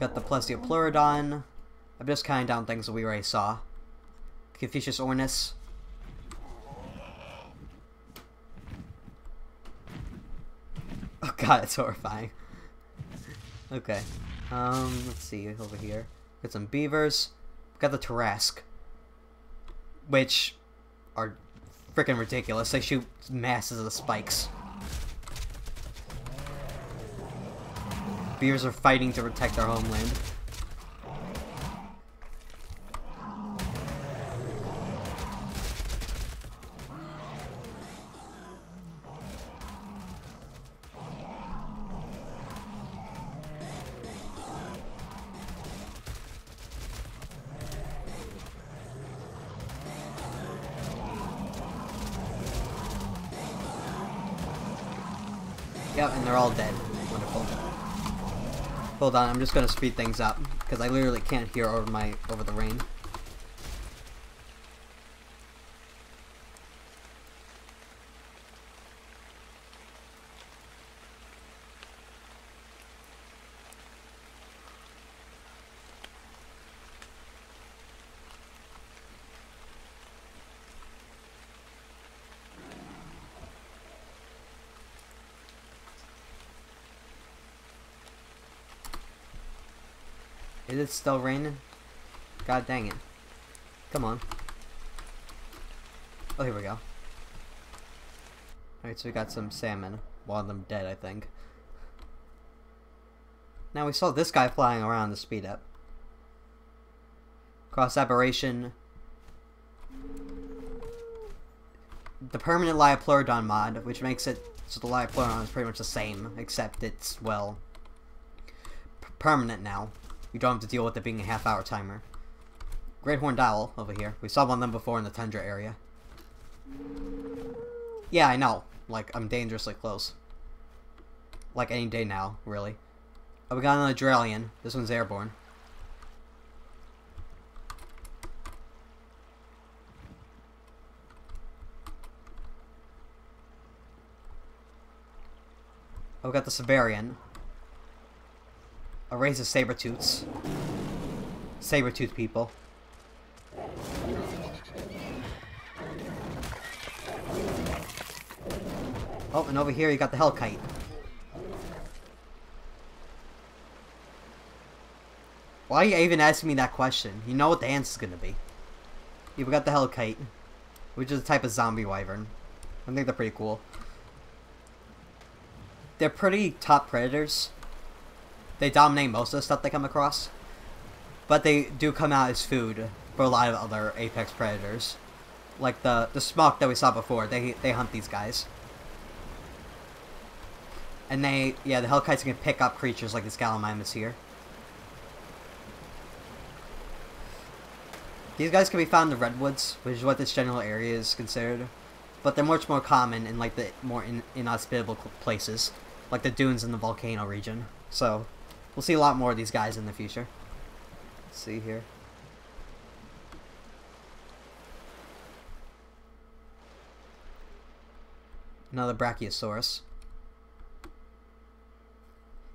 Got the Plesiopleurodon. I'm just counting down things that we already saw. Confucius Ornis. Oh god, it's horrifying. Okay. Let's see over here. Got some beavers. Got the Tarrasque, which are freaking ridiculous. They shoot masses of spikes. Beavers are fighting to protect their homeland. Yep, and they're all dead. Wonderful. Hold on, I'm just gonna speed things up because I literally can't hear over the rain. Is it still raining? God dang it. Come on. Oh, here we go. Alright, so we got some salmon. One of them dead, I think. Now we saw this guy flying around to speed up. Cross aberration. The permanent Liopleurodon mod, which makes it so the Liopleurodon is pretty much the same, except it's, well, permanent now. You don't have to deal with it being a half-hour timer. Great Horned Owl over here. We saw one of them before in the Tundra area. Yeah, I know. Like, I'm dangerously close. Like any day now, really. Oh, we got another Duralian. This one's airborne. Oh, we got the Siberian. A race of Sabertooths. saber-toothed people. Oh, and over here you got the Hellkite. Why are you even asking me that question? You know what the answer's gonna be. You've got the Hellkite, which is a type of zombie wyvern. I think they're pretty cool. They're pretty top predators. They dominate most of the stuff they come across. But they do come out as food for a lot of other apex predators. Like the smock that we saw before, they hunt these guys. And the Hellkites can pick up creatures like this Gallimimus here. These guys can be found in the redwoods, which is what this general area is considered. But they're much more common in like the more inhospitable places, like the dunes in the Volcano region. So, we'll see a lot more of these guys in the future. Let's see here. Another Brachiosaurus.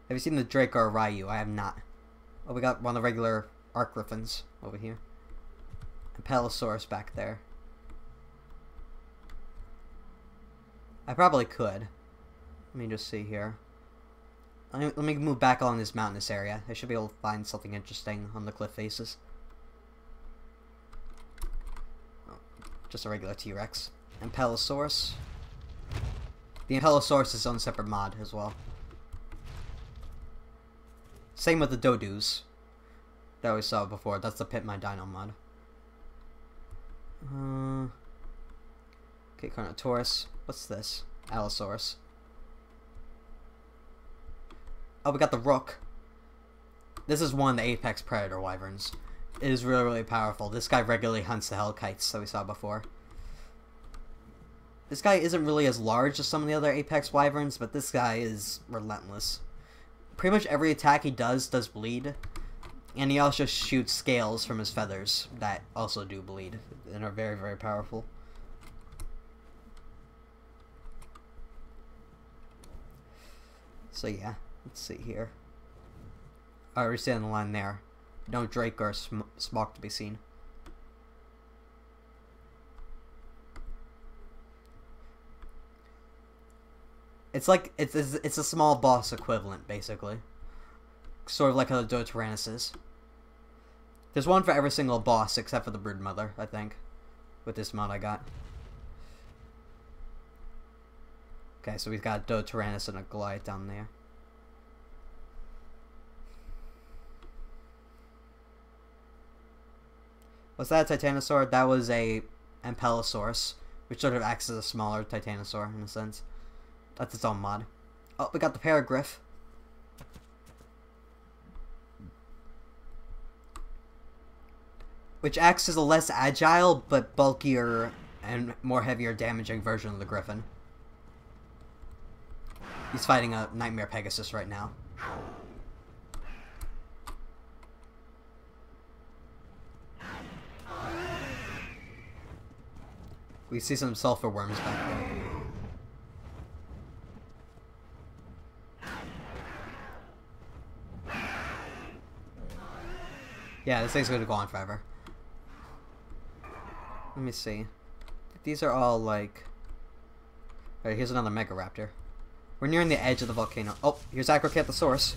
Have you seen the Draco or Ryu? I have not. Oh, we got one of the regular ARK griffins over here. Apellosaurus back there. I probably could. Let me just see here. Let me move back along this mountainous area. I should be able to find something interesting on the cliff faces. Oh, just a regular T-Rex. Apellosaurus. The Apellosaurus is its own separate mod as well. Same with the Dodus that we saw before. That's the Pit My Dino mod. Okay, Carnotaurus. What's this? Allosaurus. Oh, we got the Rook. This is one of the apex predator wyverns. It is really, really powerful. This guy regularly hunts the Hellkites that we saw before. This guy isn't really as large as some of the other apex wyverns, but this guy is relentless. Pretty much every attack he does bleed. And he also shoots scales from his feathers that also do bleed and are very, very powerful. So yeah, let's see here. Alright, we're staying on the line there. No Drake or Smock to be seen. It's like, it's a small boss equivalent, basically. Sort of like how the Dotyrannus is. There's one for every single boss except for the Broodmother, I think. With this mod I got. Okay, so we've got a Dotyrannus and a Goliath down there. Was that a Titanosaur? That was a Ankylosaurus, which sort of acts as a smaller Titanosaur in a sense. That's its own mod. Oh, we got the Paragriff. Which acts as a less agile, but bulkier and more heavier damaging version of the Griffin. He's fighting a Nightmare Pegasus right now. We see some sulfur worms back there. Yeah, this thing's gonna go on forever. Let me see. These are all like... Alright, here's another Megaraptor. We're nearing the edge of the volcano. Oh, here's Acrocanthosaurus.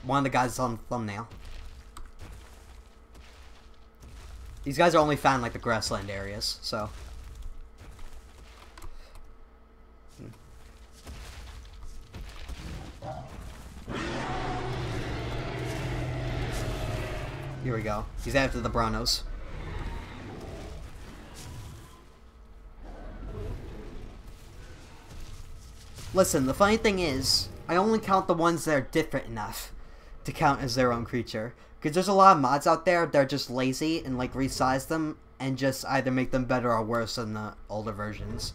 One of the guys on the thumbnail. These guys are only found in like the grassland areas, so... Here we go. He's after the Branos. Listen, the funny thing is, I only count the ones that are different enough to count as their own creature. Because there's a lot of mods out there that are just lazy and like resize them and just either make them better or worse than the older versions.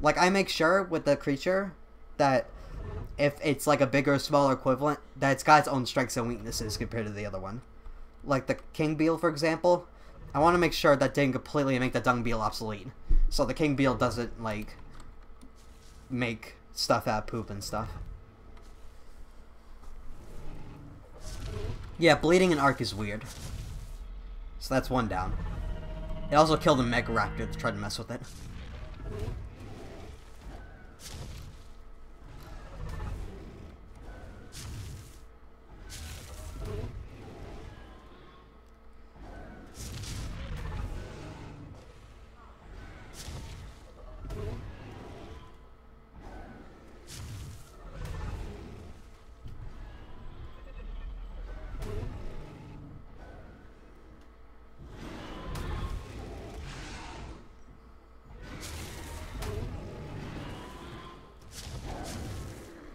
Like, I make sure with the creature that if it's like a bigger or smaller equivalent, that it's got its own strengths and weaknesses compared to the other one. Like the King Beetle, for example, I want to make sure that didn't completely make the Dung Beetle obsolete. So the King Beetle doesn't, like, make stuff out of poop and stuff. Yeah, bleeding in ARK is weird. So that's one down. It also killed a megaraptor to try to mess with it.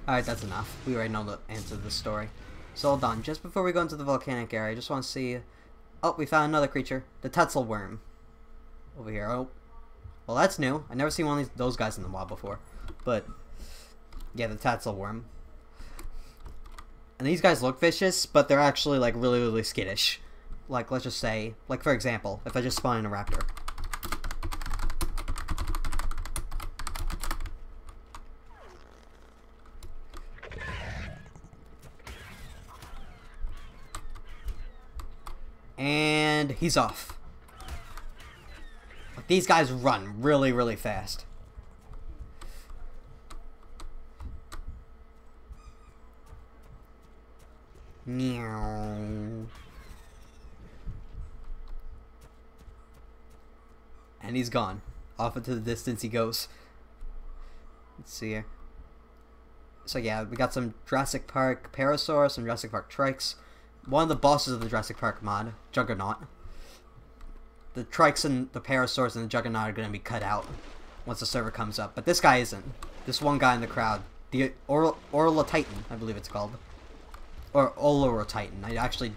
Alright, that's enough. We already know the answer to this story. So hold on, just before we go into the volcanic area, I just want to see... Oh, we found another creature. The Tetzel worm. Over here. Oh. Well, that's new. I've never seen one of those guys in the wild before. But, yeah, the Tetzel worm. And these guys look vicious, but they're actually, like, really, really skittish. Like, let's just say, like, for example, if I just spawn in a raptor. And he's off. Like, these guys run really, really fast. Meow. And he's gone. Off into the distance he goes. Let's see here. So yeah, we got some Jurassic Park Parasaur, some Jurassic Park Trikes. One of the bosses of the Jurassic Park mod, Juggernaut. The Trikes and the Parasaurs and the Juggernaut are going to be cut out once the server comes up. But this guy isn't. This one guy in the crowd. The Orlotitan, I believe it's called. Or Olorotitan. I actually...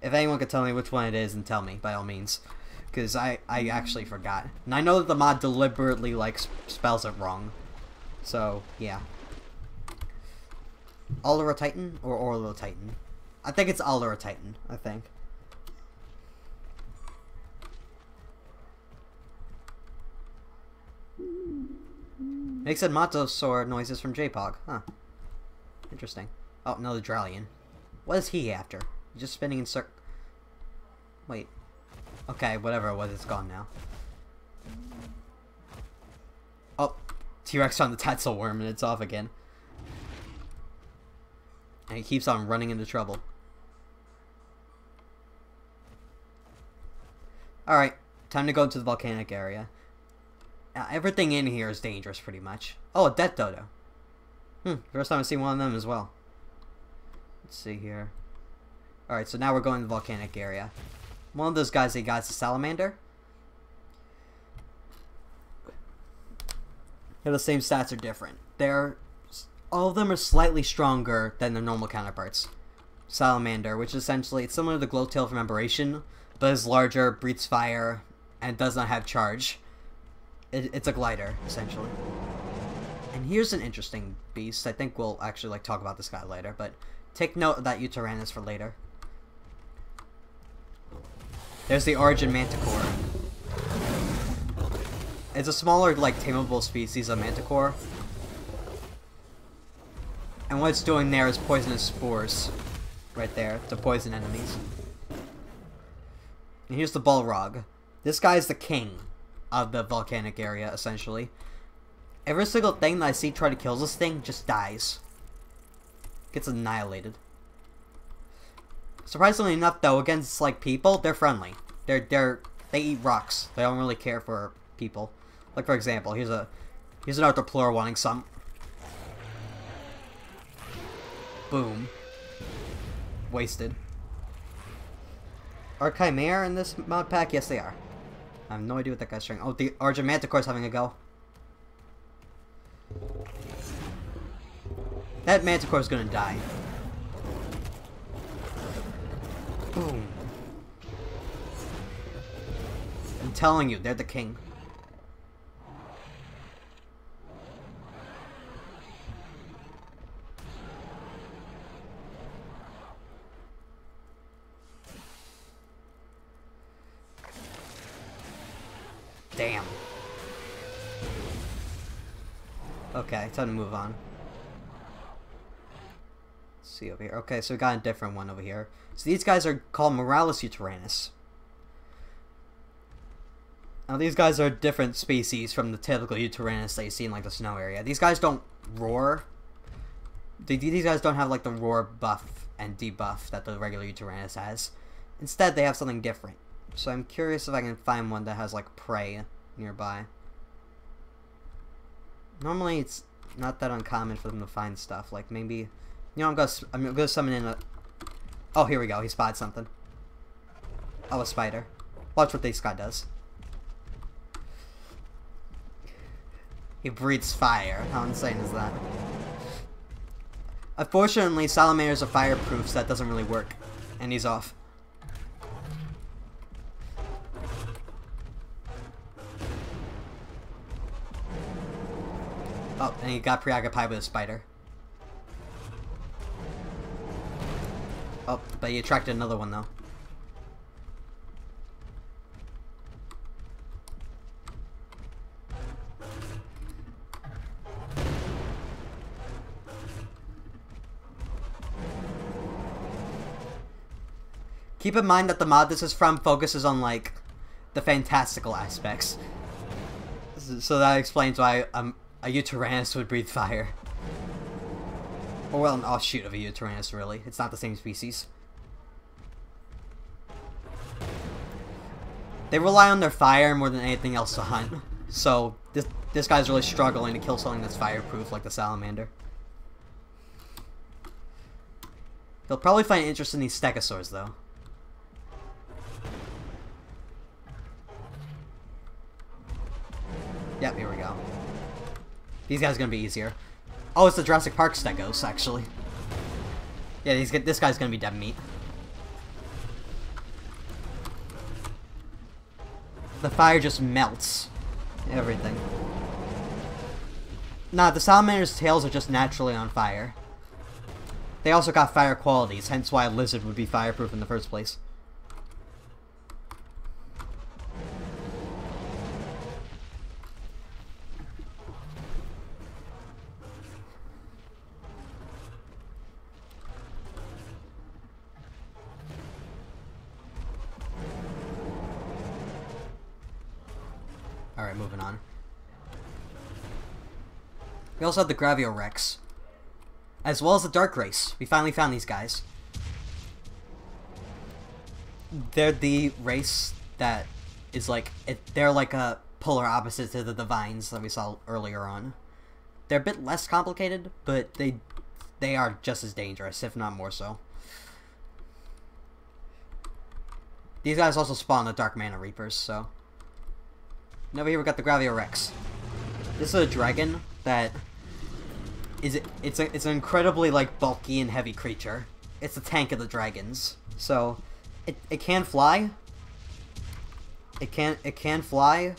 If anyone could tell me which one it is, then tell me, by all means. Because I actually forgot. And I know that the mod deliberately, like, spells it wrong. So, yeah. Olorotitan or Orlotitan? I think it's Olorotitan, I think. Makes a Montosaur noises from J-Pog. Huh. Interesting. Oh, another Dralian. What is he after? He's just spinning in circ... Wait. Okay, whatever it was, it's gone now. Oh, T-Rex found the Tetzel worm and it's off again. And he keeps on running into trouble. Alright, time to go into the volcanic area. Everything in here is dangerous, pretty much. Oh, a death dodo. First time I've seen one of them as well. Let's see here. Alright, so now we're going to the volcanic area. One of those guys they got is a salamander. They're the same stats are different. All of them are slightly stronger than their normal counterparts. Salamander, which essentially, it's similar to the glowtail from Aberration, but is larger, breathes fire, and does not have charge. It's a glider, essentially. And here's an interesting beast. I think we'll actually like talk about this guy later, but take note of that Utyrannus for later. There's the Origin Manticore. It's a smaller, like, tameable species of Manticore. And what it's doing there is poisonous spores. Right there, to poison enemies. And here's the Balrog. This guy is the king of the volcanic area, essentially. Every single thing that I see try to kill this thing just dies. Gets annihilated. Surprisingly enough, though, against, like, people, they're friendly. They eat rocks. They don't really care for people. Like, for example, here's an Arthroplura wanting some. Boom. Wasted. Are Chimera in this mod pack? Yes, they are. I have no idea what that guy's trying. Oh, the Origin Manticore's having a go. That Manticore's gonna die. Boom. I'm telling you, they're the king. Damn. Okay, time to move on. Let's see over here. Okay, so we got a different one over here. So these guys are called Moralis Utyrannus. Now these guys are different species from the typical Utyrannus that you see in like the snow area. These guys don't roar. These guys don't have like the roar buff and debuff that the regular Utyrannus has. Instead, they have something different. So I'm curious if I can find one that has like prey nearby. Normally, it's not that uncommon for them to find stuff. Like maybe, you know, I'm gonna summon in a. Oh, here we go. He spotted something. Oh, a spider. Watch what this guy does. He breathes fire. How insane is that? Unfortunately, salamanders are fireproof, so that doesn't really work. And he's off. Oh, and he got preoccupied with a spider. Oh, but he attracted another one, though. Keep in mind that the mod this is from focuses on, like, the fantastical aspects. So that explains why a Utyrannus would breathe fire. Or, well, an offshoot of a Utyrannus, really. It's not the same species. They rely on their fire more than anything else to hunt. So, this guy's really struggling to kill something that's fireproof, like the salamander. He'll probably find interest in these stegosaurs, though. Yep, here we go. These guys are gonna be easier. Oh, it's the Jurassic Park stegos, actually. Yeah, this guy's gonna be dead meat. The fire just melts everything. Nah, the salamander's tails are just naturally on fire. They also got fire qualities, hence why a lizard would be fireproof in the first place. Alright, moving on. We also have the Graviorex. As well as the Dark Race. We finally found these guys. They're the race that is like... they're like a polar opposite to the Divines that we saw earlier on. They're a bit less complicated, but they are just as dangerous, if not more so. These guys also spawn the Dark Mana Reapers, so... And over here we got the Graviorex. This is a dragon that it's an incredibly like bulky and heavy creature. It's the tank of the dragons. So it can fly. It can fly,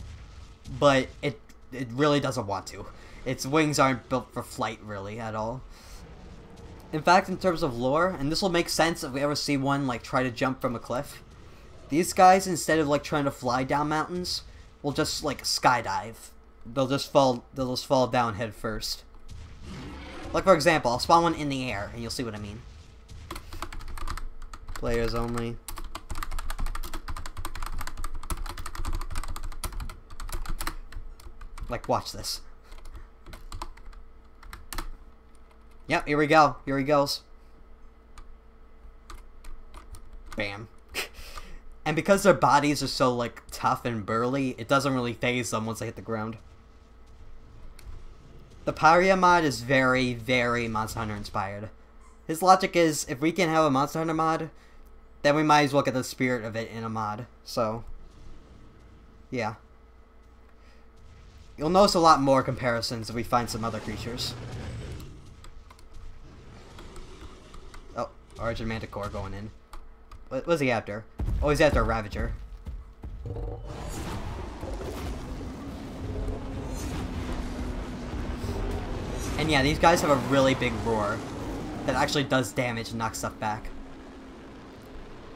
but it really doesn't want to. Its wings aren't built for flight really at all. In fact, in terms of lore, and this will make sense if we ever see one like try to jump from a cliff. These guys, instead of like trying to fly down mountains, will just like skydive. They'll just fall down head first. Like for example, I'll spawn one in the air and you'll see what I mean. Players only. Like watch this. Yep, here we go. Here he goes. Bam. And because their bodies are so, like, tough and burly, it doesn't really phase them once they hit the ground. The Paria mod is very, very Monster Hunter inspired. His logic is, if we can have a Monster Hunter mod, then we might as well get the spirit of it in a mod. So, yeah. You'll notice a lot more comparisons if we find some other creatures. Oh, Origin Manticore going in. What was he after? Oh, he's after a Ravager. And yeah, these guys have a really big roar that actually does damage and knocks stuff back.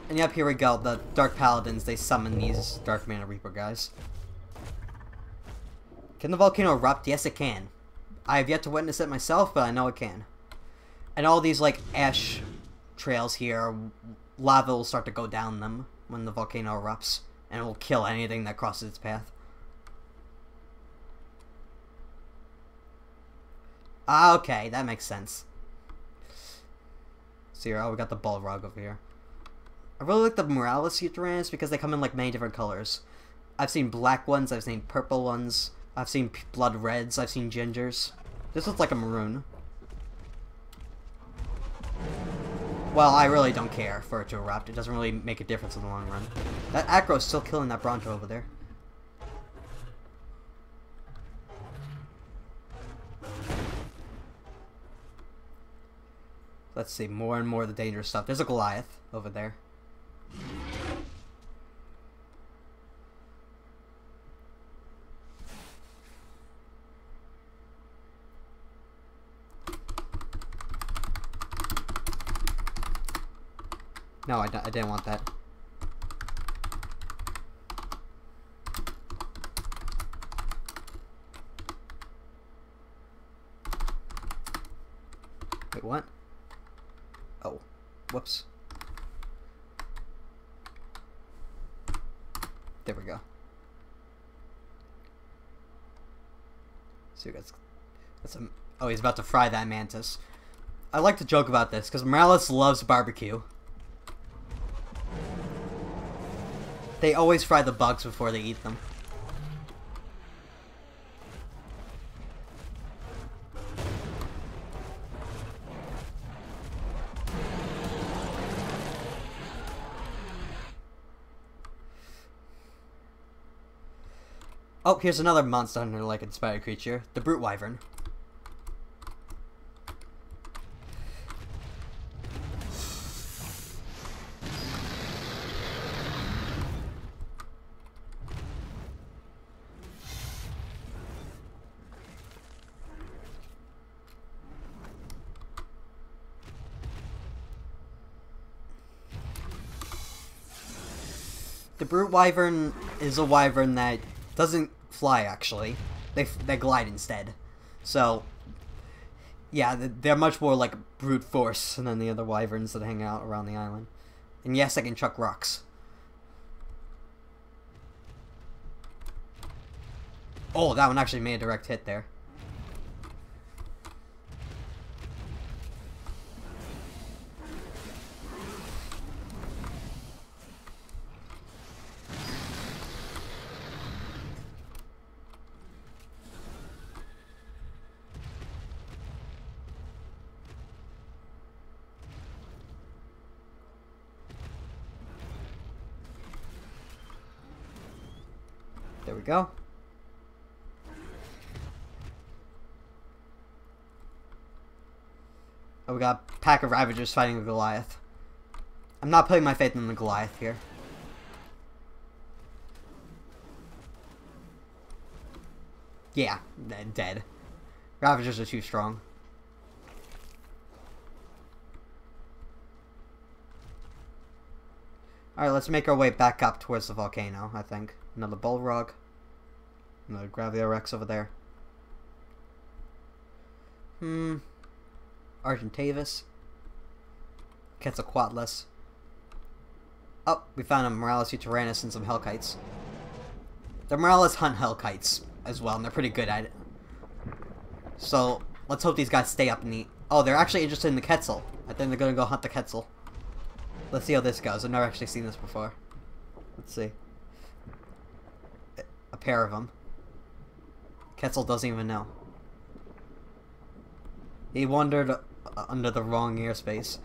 And yep, here we go. The Dark Paladins, they summon these Dark Mana Reaper guys. Can the volcano erupt? Yes, it can. I have yet to witness it myself, but I know it can. And all these, like, ash trails here, lava will start to go down them when the volcano erupts, and it will kill anything that crosses its path. Ah, okay, that makes sense. So here, we got the Balrog over here. I really like the Morales Tyrannus because they come in like many different colors. I've seen black ones, I've seen purple ones, I've seen blood reds, I've seen gingers. This looks like a maroon. Well, I really don't care for it to erupt. It doesn't really make a difference in the long run. That Acro is still killing that Bronto over there. Let's see, more and more of the dangerous stuff. There's a Goliath over there. No, I didn't want that. Wait, what? Oh, whoops. There we go. So that's oh, he's about to fry that mantis. I like to joke about this because Morales loves barbecue. They always fry the bugs before they eat them. Oh, here's another monster hunter-like inspired creature, the Brute Wyvern. The Brute Wyvern is a wyvern that doesn't fly, actually. They glide instead. So, yeah, they're much more like brute force than the other wyverns that hang out around the island. And yes, I can chuck rocks. Oh, that one actually made a direct hit there. There we go. Oh, we got a pack of Ravagers fighting a Goliath. I'm not putting my faith in the Goliath here. Yeah, dead. Ravagers are too strong. Alright, let's make our way back up towards the volcano, I think. Another Balrog. Another Graveorex over there. Argentavis. Quetzalcoatlus. Oh, we found a Morales Tyrannus and some Hellkites. The Morales hunt Hellkites as well, and they're pretty good at it. So, let's hope these guys stay up and eat. Oh, they're actually interested in the Quetzal. I think they're gonna go hunt the Quetzal. Let's see how this goes. I've never actually seen this before. Let's see. A pair of them. Quetzal doesn't even know. He wandered under the wrong airspace.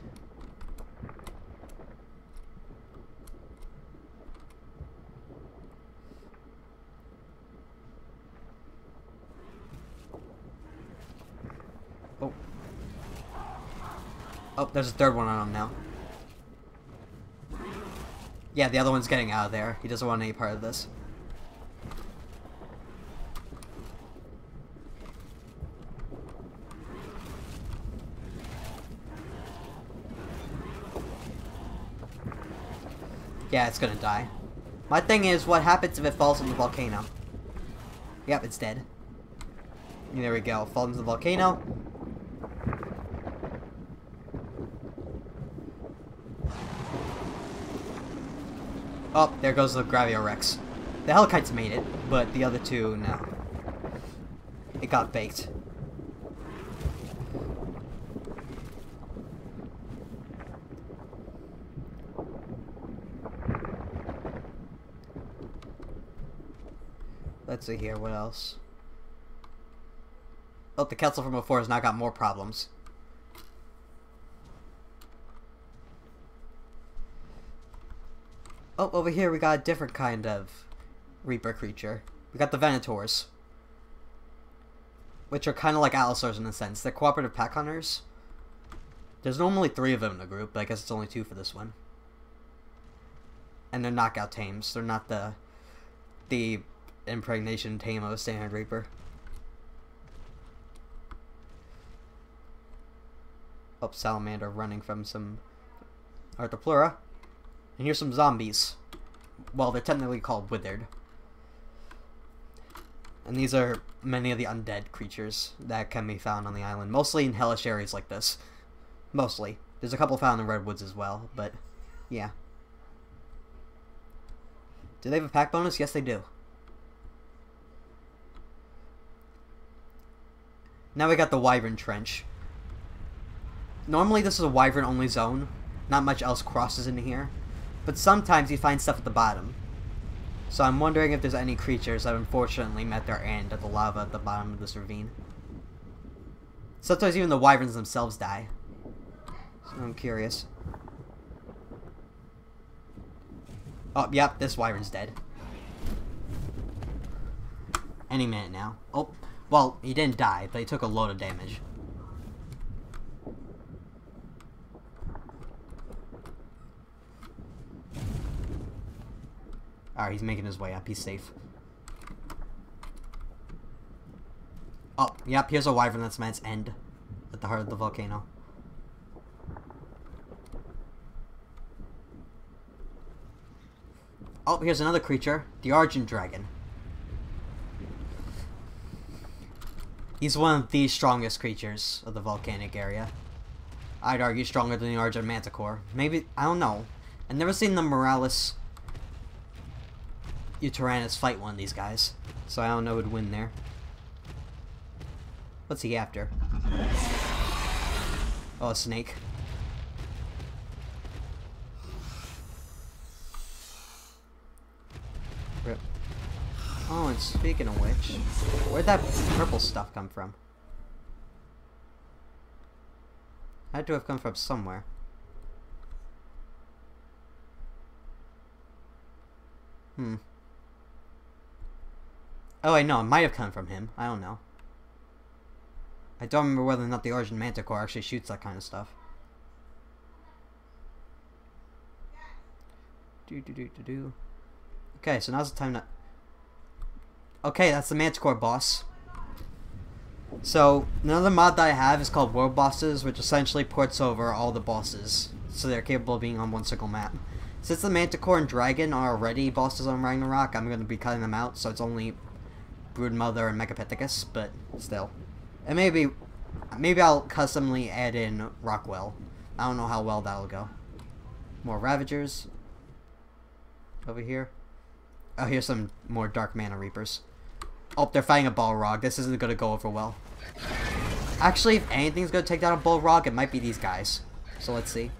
Oh. Oh, there's a third one on him now. Yeah, the other one's getting out of there. He doesn't want any part of this. Yeah, it's gonna die. My thing is, what happens if it falls in the volcano? Yep, it's dead. And there we go. Falls into the volcano. Oh, there goes the Graveorex. The Hellkites made it, but the other two, no. It got baked. Let's see here, what else? Oh, the Quetzal from before has now got more problems. Oh, over here we got a different kind of Reaper creature. We got the Venators, which are kind of like Allosaurs in a sense. They're cooperative pack hunters. There's normally 3 of them in the group, but I guess it's only 2 for this one. And they're knockout tames. They're not the impregnation tame of a standard Reaper. Oh, Salamander running from some Arthropleura. And here's some zombies. Well, they're technically called withered. And these are many of the undead creatures that can be found on the island. Mostly in hellish areas like this. Mostly. There's a couple found in redwoods as well, but yeah. Do they have a pack bonus? Yes, they do. Now we got the Wyvern Trench. Normally this is a Wyvern only zone. Not much else crosses into here. But sometimes you find stuff at the bottom. So I'm wondering if there's any creatures that unfortunately met their end at the lava at the bottom of this ravine. Sometimes even the wyverns themselves die. So I'm curious. Oh, yep, this wyvern's dead. Any minute now. Oh, well, he didn't die, but he took a load of damage. Alright, he's making his way up. He's safe. Oh, yep, here's a wyvern that's met its end at the heart of the volcano. Oh, here's another creature. The Argent Dragon. He's one of the strongest creatures of the volcanic area. I'd argue stronger than the Argent Manticore. Maybe, I don't know. I've never seen the Moralis Tyrannus fight one of these guys, so I don't know who'd win there. What's he after? Oh, a snake. Rip. Oh, and speaking of which, where'd that purple stuff come from? Had to have come from somewhere. Oh, wait, no, it might have come from him. I don't know. I don't remember whether or not the Argent Manticore actually shoots that kind of stuff. Okay, so now's the time to... Okay, that's the Manticore boss. So, another mod that I have is called World Bosses, which essentially ports over all the bosses, so they're capable of being on one single map. Since the Manticore and Dragon are already bosses on Ragnarok, I'm going to be cutting them out, so it's only Broodmother and Megapithecus, but still. And maybe I'll customly add in Rockwell. I don't know how well that'll go. More Ravagers. Over here. Oh, here's some more Dark Mana Reapers. Oh, they're fighting a Balrog. This isn't going to go over well. Actually, if anything's going to take down a Balrog, it might be these guys. So let's see.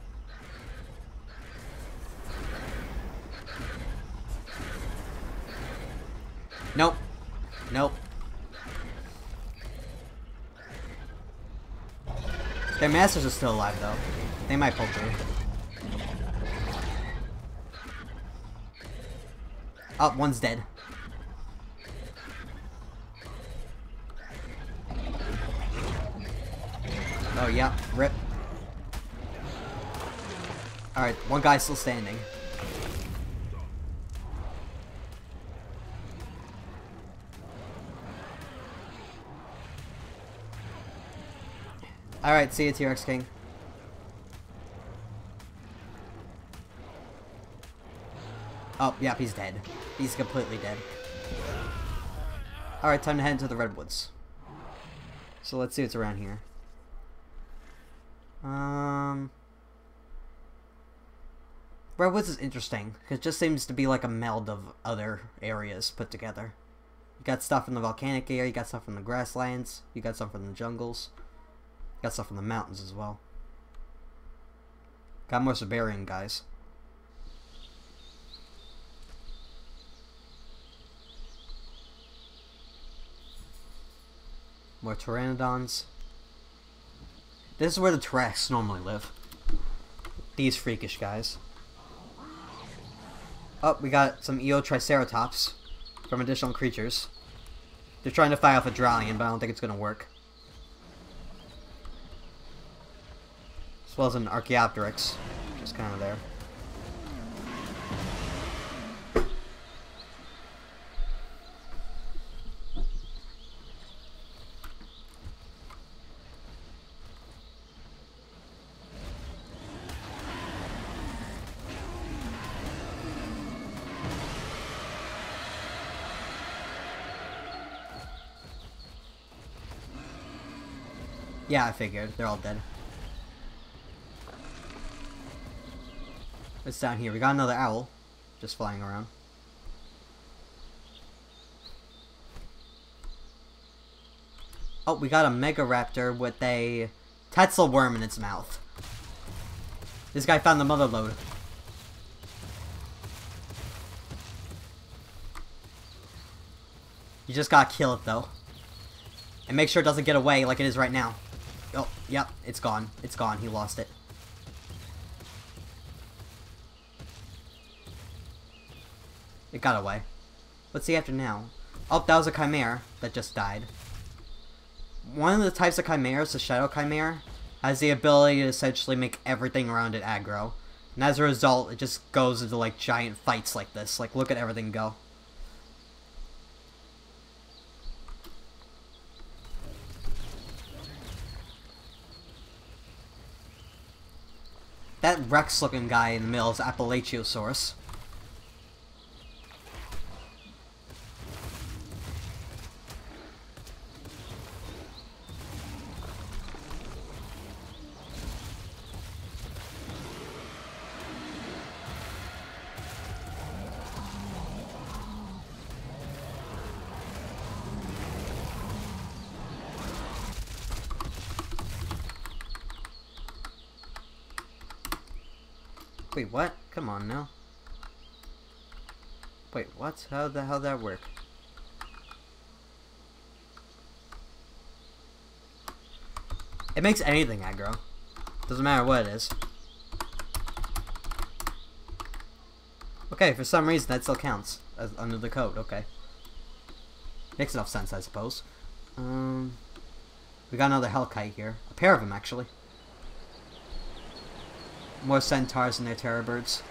Nope. Nope. Their masters are still alive, though. They might pull through. Oh, one's dead. Oh, yeah. Rip. Alright, one guy's still standing. Alright, see you, T-Rex King. Oh, yep, he's dead. He's completely dead. Alright, time to head into the Redwoods. So let's see what's around here. Redwoods is interesting, because it just seems to be like a meld of other areas put together. You got stuff from the volcanic area, you got stuff from the grasslands, you got stuff from the jungles, you got stuff from the mountains as well. Got more Siberian guys. More pteranodons. This is where the T-Rex normally live. These freakish guys. Oh, we got some Eotriceratops from additional creatures. They're trying to fight off a Dralion, but I don't think it's going to work. As well as an Archaeopteryx, just kind of there. Yeah, I figured. They're all dead. What's down here? We got another owl. Just flying around. Oh, we got a Mega Raptor with a Tetzel worm in its mouth. This guy found the mother lode. You just gotta kill it, though. And make sure it doesn't get away like it is right now. Oh, yep, it's gone. It's gone. He lost it. It got away. What's he after now? Oh, that was a Chimera that just died. One of the types of Chimeras, the Shadow Chimera, has the ability to essentially make everything around it aggro. And as a result, it just goes into, like, giant fights like this. Like, look at everything go. That Rex-looking guy in the middle is Appalachiosaurus. Wait, what? Come on now. Wait, what? How'd that work? It makes anything aggro. Doesn't matter what it is. Okay, for some reason that still counts as under the code. Okay. Makes enough sense, I suppose. We got another Hellkite here. A pair of them, actually. More centaurs and their terror birds.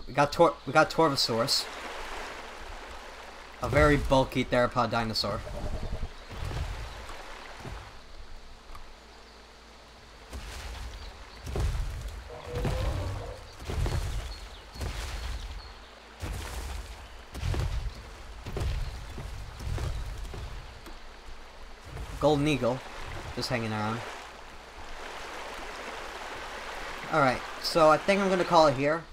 We got Torvosaurus, a very bulky theropod dinosaur. Golden Eagle, just hanging around. Alright, so I think I'm going to call it here.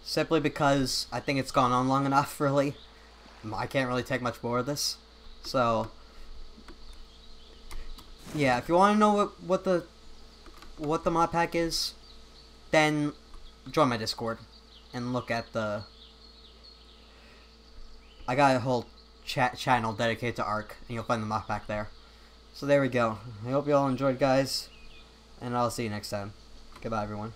Simply because I think it's gone on long enough, really. I can't really take much more of this. So, yeah, if you want to know what the mod pack is, then join my Discord and look at the... I got a whole channel dedicated to ARK, and you'll find the mod pack there. So there we go. I hope you all enjoyed, guys, and I'll see you next time. Goodbye, everyone.